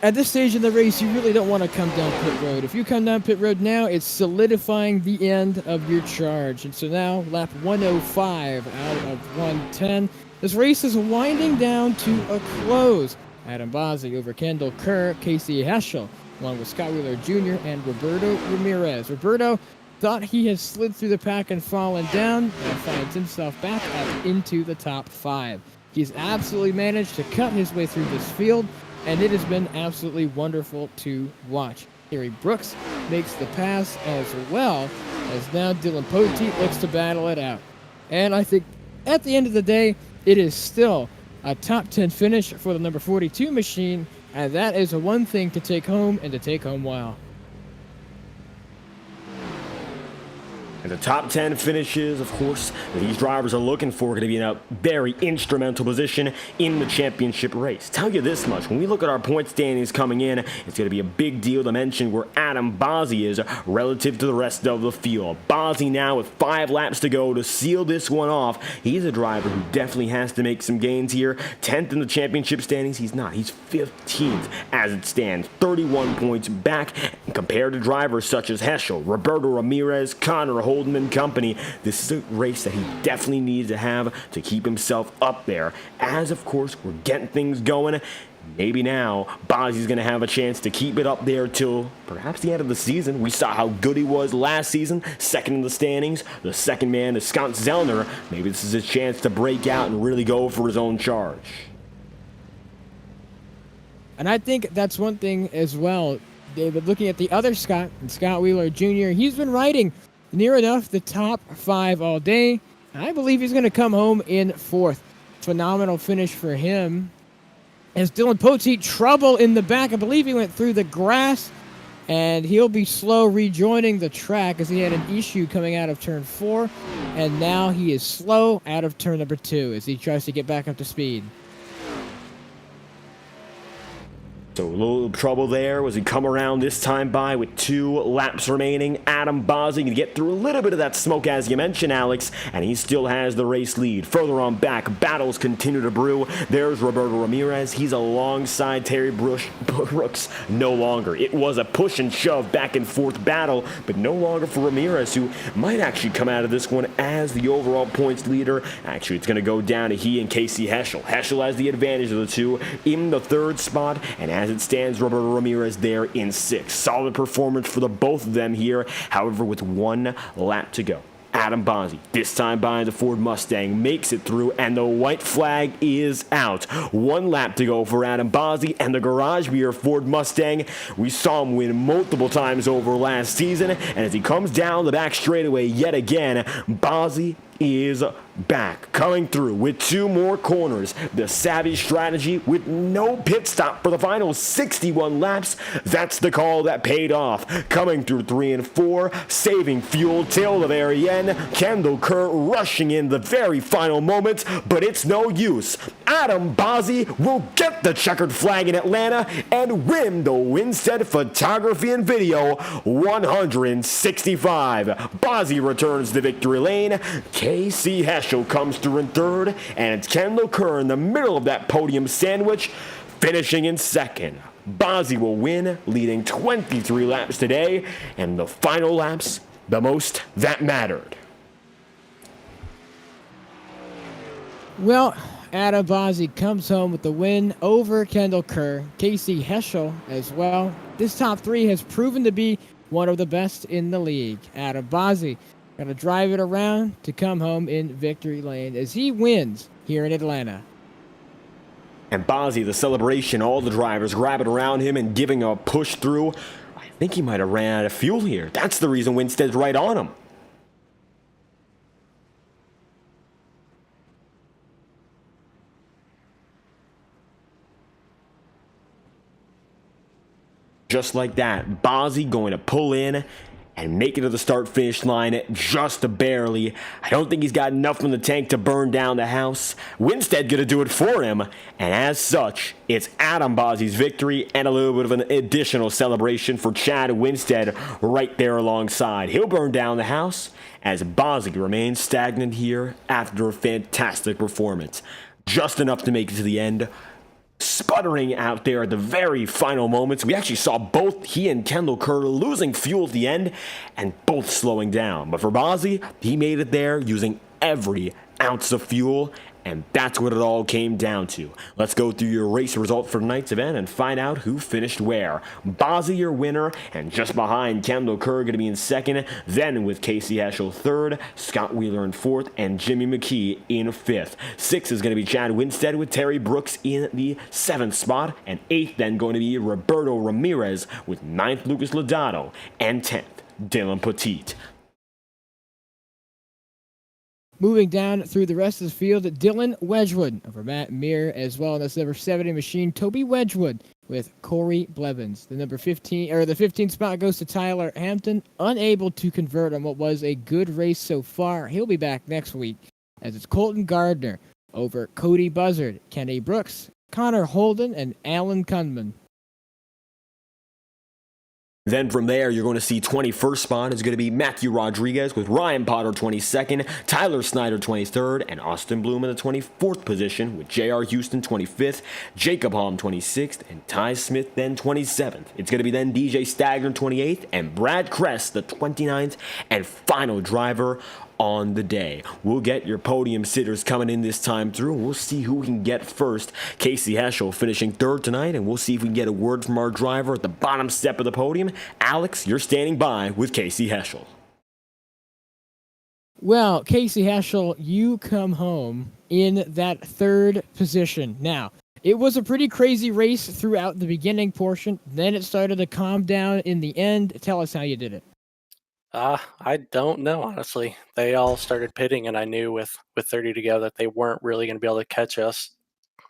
At this stage in the race, you really don't want to come down pit road. If you come down pit road now, it's solidifying the end of your charge. And so now, lap 105 out of 110. This race is winding down to a close. Adam Bozzi over Kendall Kerr, Casey Heschel, along with Scott Wheeler Jr. and Roberto Ramirez. Roberto thought he had slid through the pack and fallen down, and finds himself back up into the top 5. He's absolutely managed to cut his way through this field, and it has been absolutely wonderful to watch. Harry Brooks makes the pass as well, as now Dylan Poteet looks to battle it out. And I think at the end of the day, it is still a top 10 finish for the number 42 machine, and that is a one thing to take home, and to take home well. And the top 10 finishes, of course, that these drivers are looking for are going to be in a very instrumental position in the championship race. Tell you this much, when we look at our point standings coming in, it's going to be a big deal to mention where Adam Bozzi is relative to the rest of the field. Bozzi now with 5 laps to go to seal this one off. He's a driver who definitely has to make some gains here. 10th in the championship standings, he's not. He's 15th as it stands. 31 points back compared to drivers such as Heschel, Roberto Ramirez, Connor Holden and company. This is a race that he definitely needs to have to keep himself up there. As, of course, we're getting things going, maybe now Bozzi's going to have a chance to keep it up there till perhaps the end of the season. We saw how good he was last season, second in the standings. The second man is Scott Zellner. Maybe this is his chance to break out and really go for his own charge. And I think that's one thing as well, David, looking at the other Scott, and Scott Wheeler Jr., he's been riding near enough the top 5 all day. I believe he's going to come home in 4th. Phenomenal finish for him. As Dylan Poteet, trouble in the back. I believe he went through the grass, and he'll be slow rejoining the track as he had an issue coming out of turn 4, and now he is slow out of turn number 2 as he tries to get back up to speed. So a little trouble there as we come around this time by with 2 laps remaining. Adam Bozzi can get through a little bit of that smoke, as you mentioned, Alex, and he still has the race lead. Further on back, battles continue to brew. There's Roberto Ramirez. He's alongside Terry Brooks no longer. It was a push and shove back and forth battle, but no longer for Ramirez, who might actually come out of this one as the overall points leader. Actually, it's going to go down to he and Casey Heschel. Heschel has the advantage of the two in the 3rd spot, and as it stands, Roberto Ramirez there in 6th. Solid performance for the both of them here, however, with 1 lap to go. Adam Bozzi, this time behind the Ford Mustang, makes it through, and the white flag is out. 1 lap to go for Adam Bozzi and the Garage Beer Ford Mustang. We saw him win multiple times over last season, and as he comes down the back straightaway yet again, Bozzi is back, coming through with 2 more corners. The savvy strategy with no pit stop for the final 61 laps. That's the call that paid off. Coming through 3 and 4, saving fuel till the very end. Kendall Kerr rushing in the very final moments, but it's no use. Adam Bozzi will get the checkered flag in Atlanta and win the Winstead Photography and Video 165. Bozzi returns to victory lane. Casey Heschel comes through in 3rd, and it's Kendall Kerr in the middle of that podium sandwich, finishing in 2nd. Bozzi will win, leading 23 laps today, and the final laps, the most that mattered. Well, Adam Bozzi comes home with the win over Kendall Kerr, Casey Heschel as well. This top 3 has proven to be one of the best in the league. Adam Bozzi going to drive it around to come home in victory lane as he wins here in Atlanta. And Bozzy, the celebration, all the drivers grabbing around him and giving a push through. I think he might have ran out of fuel here. That's the reason Winstead's right on him. Just like that, Bozzy going to pull in and make it to the start-finish line just barely. I don't think he's got enough in the tank to burn down the house. Winstead gonna do it for him, and as such, it's Adam Bozzy's victory and a little bit of an additional celebration for Chad Winstead right there alongside. He'll burn down the house as Bozzy remains stagnant here after a fantastic performance. Just enough to make it to the end. Sputtering out there at the very final moments. We actually saw both he and Kendall Kerr losing fuel at the end and both slowing down. But for Bozzy, he made it there using every ounce of fuel, and that's what it all came down to. Let's go through your race result for tonight's event and find out who finished where. Bozzy, your winner, and just behind Kendall Kerr going to be in second, then with Casey Heschel third, Scott Wheeler in fourth, and Jimmy McKee in fifth. Sixth is going to be Chad Winstead with Terry Brooks in the seventh spot, and eighth then going to be Roberto Ramirez with ninth Lucas Lodato, and 10th Dylan Petit. Moving down through the rest of the field, Dylan Wedgwood over Matt Meir, as well as number 70 machine Toby Wedgwood with Corey Blevins. The number 15 or the 15th spot goes to Tyler Hampton, unable to convert on what was a good race so far. He'll be back next week as it's Colton Gardner over Cody Buzzard, Kenny Brooks, Connor Holden, and Alan Kunman. Then from there, you're going to see 21st spot is going to be Matthew Rodriguez with Ryan Potter 22nd, Tyler Snyder 23rd, and Austin Bloom in the 24th position with J.R. Houston 25th, Jacob Holm 26th, and Ty Smith then 27th. It's going to be then DJ Stagner 28th, and Brad Kress the 29th and final driver on the day. We'll get your podium sitters coming in this time through, and we'll see who we can get first. Casey Heschel finishing third tonight, and we'll see if we can get a word from our driver at the bottom step of the podium. Alex, you're standing by with Casey Heschel. Well, Casey Heschel, you come home in that third position. Now, it was a pretty crazy race throughout the beginning portion. Then it started to calm down in the end. Tell us how you did it. I don't know, honestly. They all started pitting, and I knew with 30 to go that they weren't really going to be able to catch us.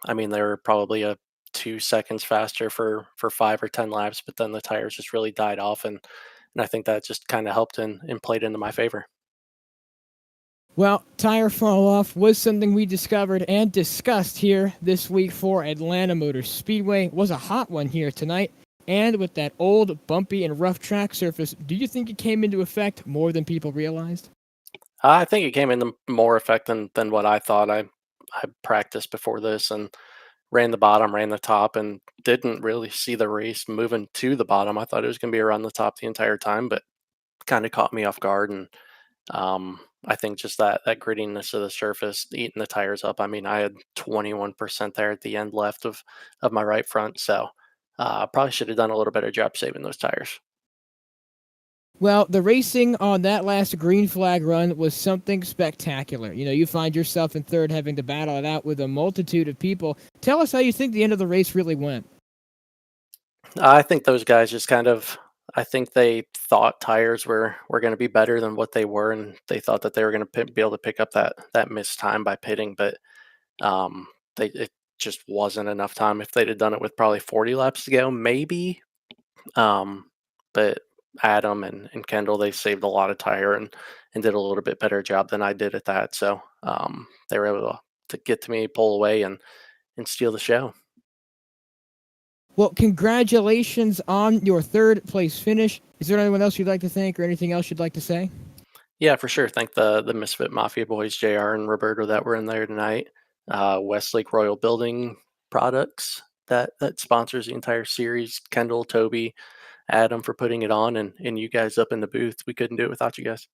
I mean, they were probably 2 seconds faster for 5 or 10 laps, but then the tires just really died off, and I think that just kind of helped and played into my favor. Well, tire fall off was something we discovered and discussed here this week for Atlanta Motor Speedway. It was a hot one here tonight. And with that old, bumpy, and rough track surface, do you think it came into effect more than people realized? I think it came into more effect than what I thought. I practiced before this and ran the bottom, ran the top, and didn't really see the race moving to the bottom. I thought it was going to be around the top the entire time, but kind of caught me off guard. And I think just that grittiness of the surface, eating the tires up. I mean, I had 21% there at the end left of my right front, so probably should have done a little better job saving those tires. Well, the racing on that last green flag run was something spectacular. You know, you find yourself in third having to battle it out with a multitude of people. Tell us how you think the end of the race really went. I think those guys just I think they thought tires were going to be better than what they were, and they thought that they were going to be able to pick up that missed time by pitting, but it just wasn't enough time. If they'd have done it with probably 40 laps to go, maybe. But Adam and Kendall, they saved a lot of tire and did a little bit better job than I did at that. So they were able to get to me, pull away, and steal the show. Well, congratulations on your third place finish. Is there anyone else you'd like to thank or anything else you'd like to say? Yeah, for sure. Thank the Misfit Mafia boys, JR and Roberto, that were in there tonight. Westlake Royal Building Products that sponsors the entire series. Kendall, Toby, Adam for putting it on, and you guys up in the booth. We couldn't do it without you guys.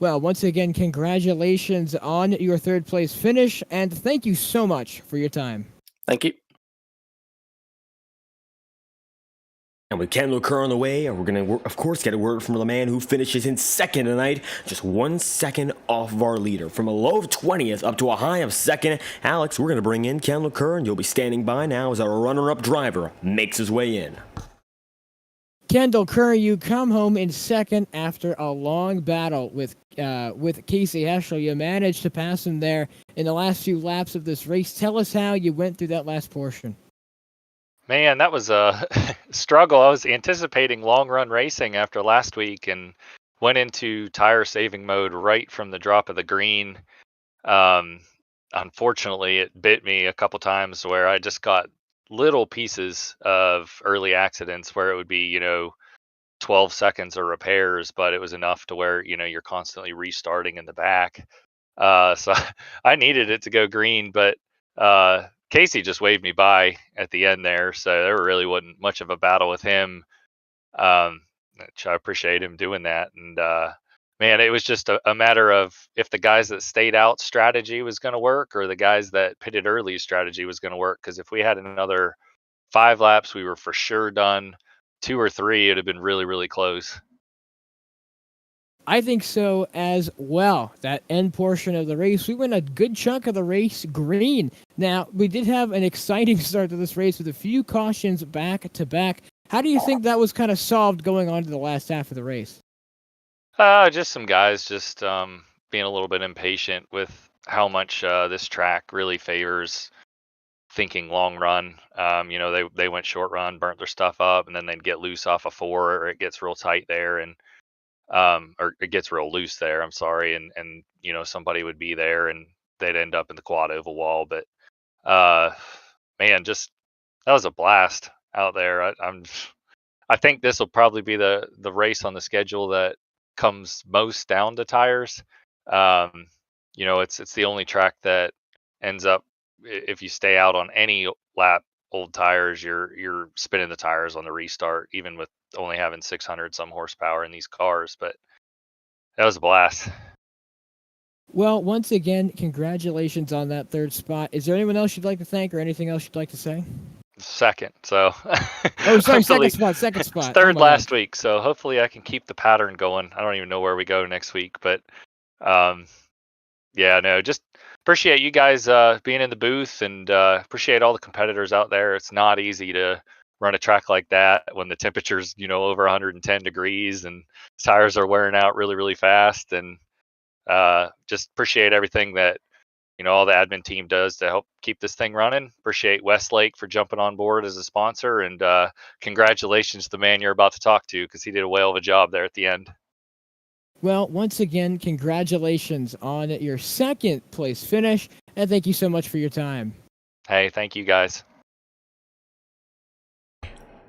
Well, once again, congratulations on your third place finish, and thank you so much for your time. Thank you. And with Kendall Kerr on the way, we're going to, of course, get a word from the man who finishes in second tonight, just 1 second off of our leader. From a low of 20th up to a high of second, Alex, we're going to bring in Kendall Kerr, and you'll be standing by now as our runner-up driver makes his way in. Kendall Kerr, you come home in second after a long battle with Casey Heschel. You managed to pass him there in the last few laps of this race. Tell us how you went through that last portion. Man, that was a struggle. I was anticipating long run racing after last week and went into tire saving mode right from the drop of the green. Unfortunately, it bit me a couple times where I just got little pieces of early accidents where it would be, 12 seconds of repairs, but it was enough to where, you're constantly restarting in the back. So I needed it to go green, but Casey just waved me by at the end there, so there really wasn't much of a battle with him. Which I appreciate him doing that. And man, it was just a matter of if the guys that stayed out strategy was going to work or the guys that pitted early strategy was going to work. Because if we had another 5 laps, we were for sure done. 2 or 3, it'd have been really, really close. I think so as well. That end portion of the race, we went a good chunk of the race green. Now, we did have an exciting start to this race with a few cautions back to back. How do you think that was kind of solved going on to the last half of the race? Just some guys just being a little bit impatient with how much this track really favors thinking long run. They went short run, burnt their stuff up, and then they'd get loose off a 4, or it gets real tight there, and or it gets real loose there. I'm sorry, and somebody would be there, and they'd end up in the quad oval wall. But man, just that was a blast out there. I think this will probably be the race on the schedule that comes most down to tires. It's the only track that ends up, if you stay out on any lap old tires, you're spinning the tires on the restart, even with only having 600 some horsepower in these cars. But that was a blast. Well, once again, congratulations on that third spot. Is there anyone else you'd like to thank or anything else you'd like to say? Second, so Oh, sorry, second spot. Third Oh, my last God. week, so hopefully I can keep the pattern going. I don't even know where we go next week, but just appreciate you guys being in the booth, and appreciate all the competitors out there. It's not easy to run a track like that when the temperature's over 110 degrees and tires are wearing out really, really fast. And just appreciate everything that all the admin team does to help keep this thing running. Appreciate Westlake for jumping on board as a sponsor, and congratulations to the man you're about to talk to, because he did a whale of a job there at the end. Well, once again, congratulations on your second place finish, and thank you so much for your time. Hey, thank you guys.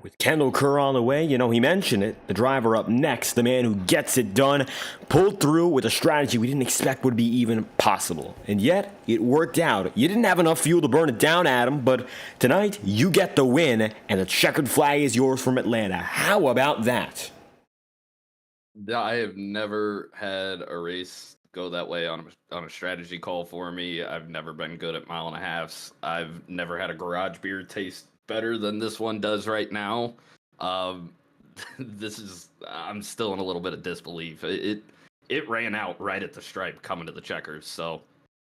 With Kendall Kerr on the way, he mentioned it. The driver up next, the man who gets it done, pulled through with a strategy we didn't expect would be even possible. And yet, it worked out. You didn't have enough fuel to burn it down, Adam, but tonight, you get the win, and the checkered flag is yours from Atlanta. How about that? I have never had a race go that way on a strategy call for me. I've never been good at mile and a halves. I've never had a garage beer taste better than this one does right now. I'm still in a little bit of disbelief. It ran out right at the stripe coming to the checkers. So,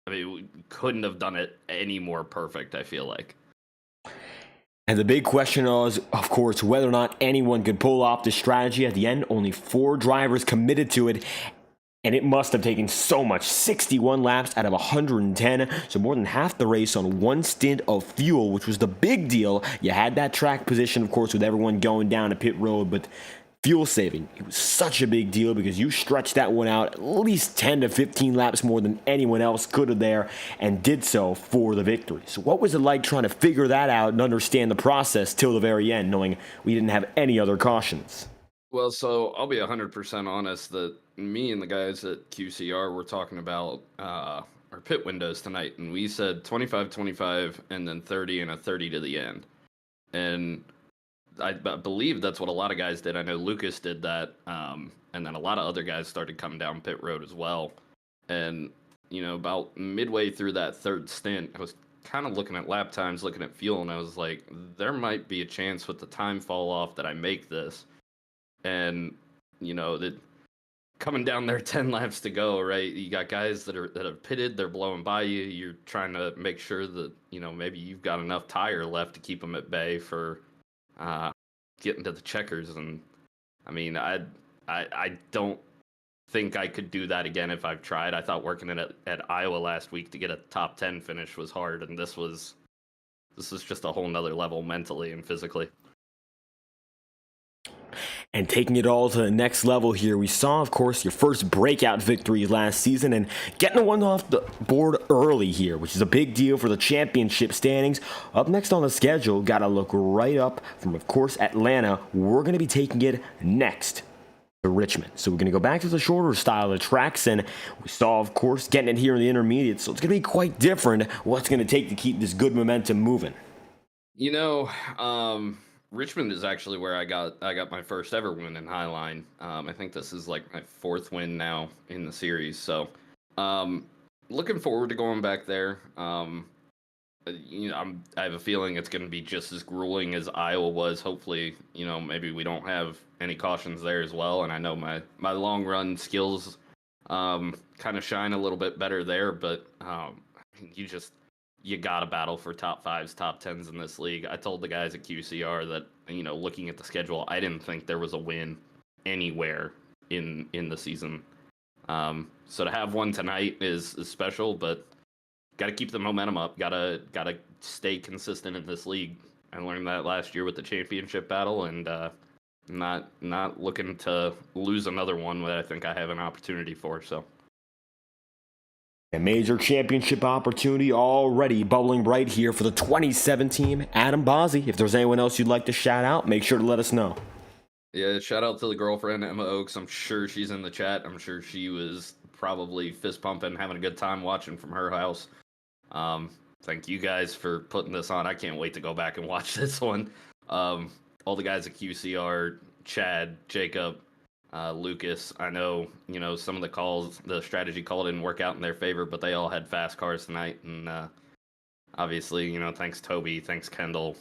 we couldn't have done it any more perfect, I feel like. And the big question was, of course, whether or not anyone could pull off this strategy. At the end, only 4 drivers committed to it. And it must have taken so much, 61 laps out of 110, so more than half the race on one stint of fuel, which was the big deal. You had that track position, of course, with everyone going down to pit road, but fuel saving, it was such a big deal because you stretched that one out at least 10 to 15 laps more than anyone else could have there, and did so for the victory. So what was it like trying to figure that out and understand the process till the very end, knowing we didn't have any other cautions? Well, so I'll be 100% honest that me and the guys at QCR were talking about our pit windows tonight, and we said 25-25 and then 30 and a 30 to the end. And I believe that's what a lot of guys did. I know Lucas did that, and then a lot of other guys started coming down pit road as well. And, about midway through that third stint, I was kind of looking at lap times, looking at fuel, and I was like, there might be a chance with the time fall off that I make this. And, that coming down there 10 laps to go, right? You got guys that have pitted, they're blowing by you. You're trying to make sure that, maybe you've got enough tire left to keep them at bay for getting to the checkers. And I mean, I don't think I could do that again if I've tried. I thought working at Iowa last week to get a top 10 finish was hard, and this is just a whole nother level mentally and physically. And taking it all to the next level here, we saw, of course, your first breakout victory last season and getting one off the board early here, which is a big deal for the championship standings. Up next on the schedule, got to look right up from, of course, Atlanta. We're going to be taking it next to Richmond. So we're going to go back to the shorter style of tracks, and we saw, of course, getting it here in the intermediate. So it's going to be quite different what's going to take to keep this good momentum moving. Richmond is actually where I got my first ever win in Highline. I think this is like my fourth win now in the series. So, looking forward to going back there. I have a feeling it's going to be just as grueling as Iowa was. Hopefully, maybe we don't have any cautions there as well. And I know my long run skills kind of shine a little bit better there, but you got to battle for top 5s, top 10s in this league. I told the guys at QCR that, looking at the schedule, I didn't think there was a win anywhere in the season. So to have one tonight is special, but got to keep the momentum up. Got to stay consistent in this league. I learned that last year with the championship battle, and not looking to lose another one that I think I have an opportunity for. So. A major championship opportunity already bubbling right here for the 27 team, Adam Bozzi. If there's anyone else you'd like to shout out, make sure to let us know. Yeah, shout out to the girlfriend, Emma Oaks. I'm sure she's in the chat. I'm sure she was probably fist pumping, having a good time watching from her house. Thank you guys for putting this on. I can't wait to go back and watch this one. All the guys at QCR, Chad, Jacob, Lucas, I know, some of the strategy call didn't work out in their favor, but they all had fast cars tonight. And obviously, thanks Toby, thanks Kendall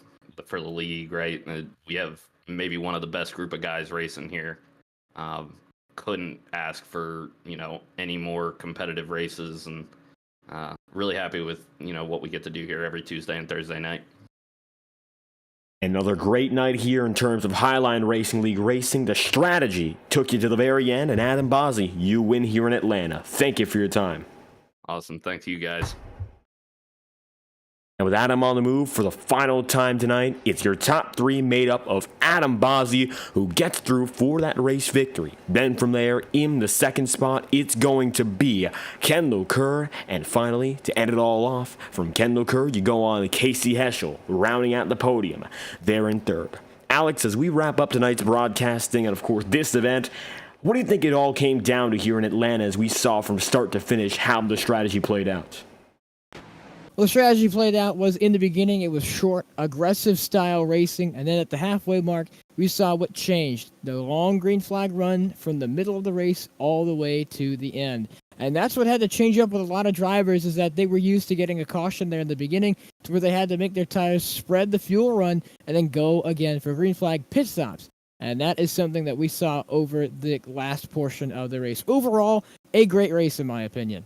for the league, right? We have maybe one of the best group of guys racing here. Couldn't ask for, any more competitive races, and really happy with, what we get to do here every Tuesday and Thursday night. Another great night here in terms of Highline Racing League racing. The strategy took you to the very end, and Adam Bozzi, you win here in Atlanta. Thank you for your time. Awesome. Thank you, guys. And with Adam on the move for the final time tonight, it's your top 3 made up of Adam Bozzi, who gets through for that race victory. Then from there, in the second spot, it's going to be Kendall Kerr. And finally, to end it all off, from Kendall Kerr, you go on to Casey Heschel, rounding out the podium there in third. Alex, as we wrap up tonight's broadcasting and, of course, this event, what do you think it all came down to here in Atlanta as we saw from start to finish how the strategy played out? Well, the strategy played out was, in the beginning, it was short, aggressive style racing, and then at the halfway mark, we saw what changed. The long green flag run from the middle of the race all the way to the end. And that's what had to change up with a lot of drivers, is that they were used to getting a caution there in the beginning, to where they had to make their tires spread the fuel run and then go again for green flag pit stops. And that is something that we saw over the last portion of the race. Overall, a great race in my opinion.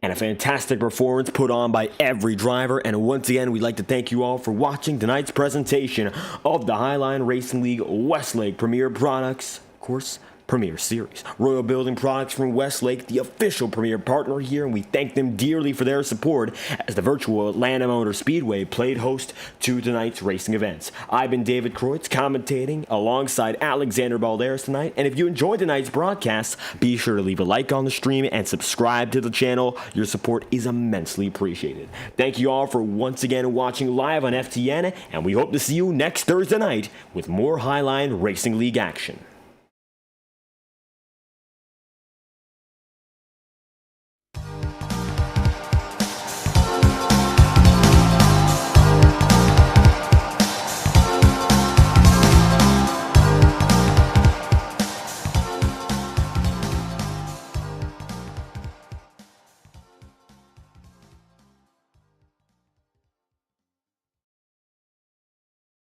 And a fantastic performance put on by every driver. And once again, we'd like to thank you all for watching tonight's presentation of the Highline Racing League Westlake Premier Products, of course, Premier Series. Royal Building Products from Westlake, the official premier partner here, and we thank them dearly for their support as the virtual Atlanta Motor Speedway played host to tonight's racing events. I've been David Kreutz, commentating alongside Alexander Balderas tonight, and if you enjoyed tonight's broadcast, be sure to leave a like on the stream and subscribe to the channel. Your support is immensely appreciated. Thank you all for once again watching live on FTN, and we hope to see you next Thursday night with more Highline Racing League action.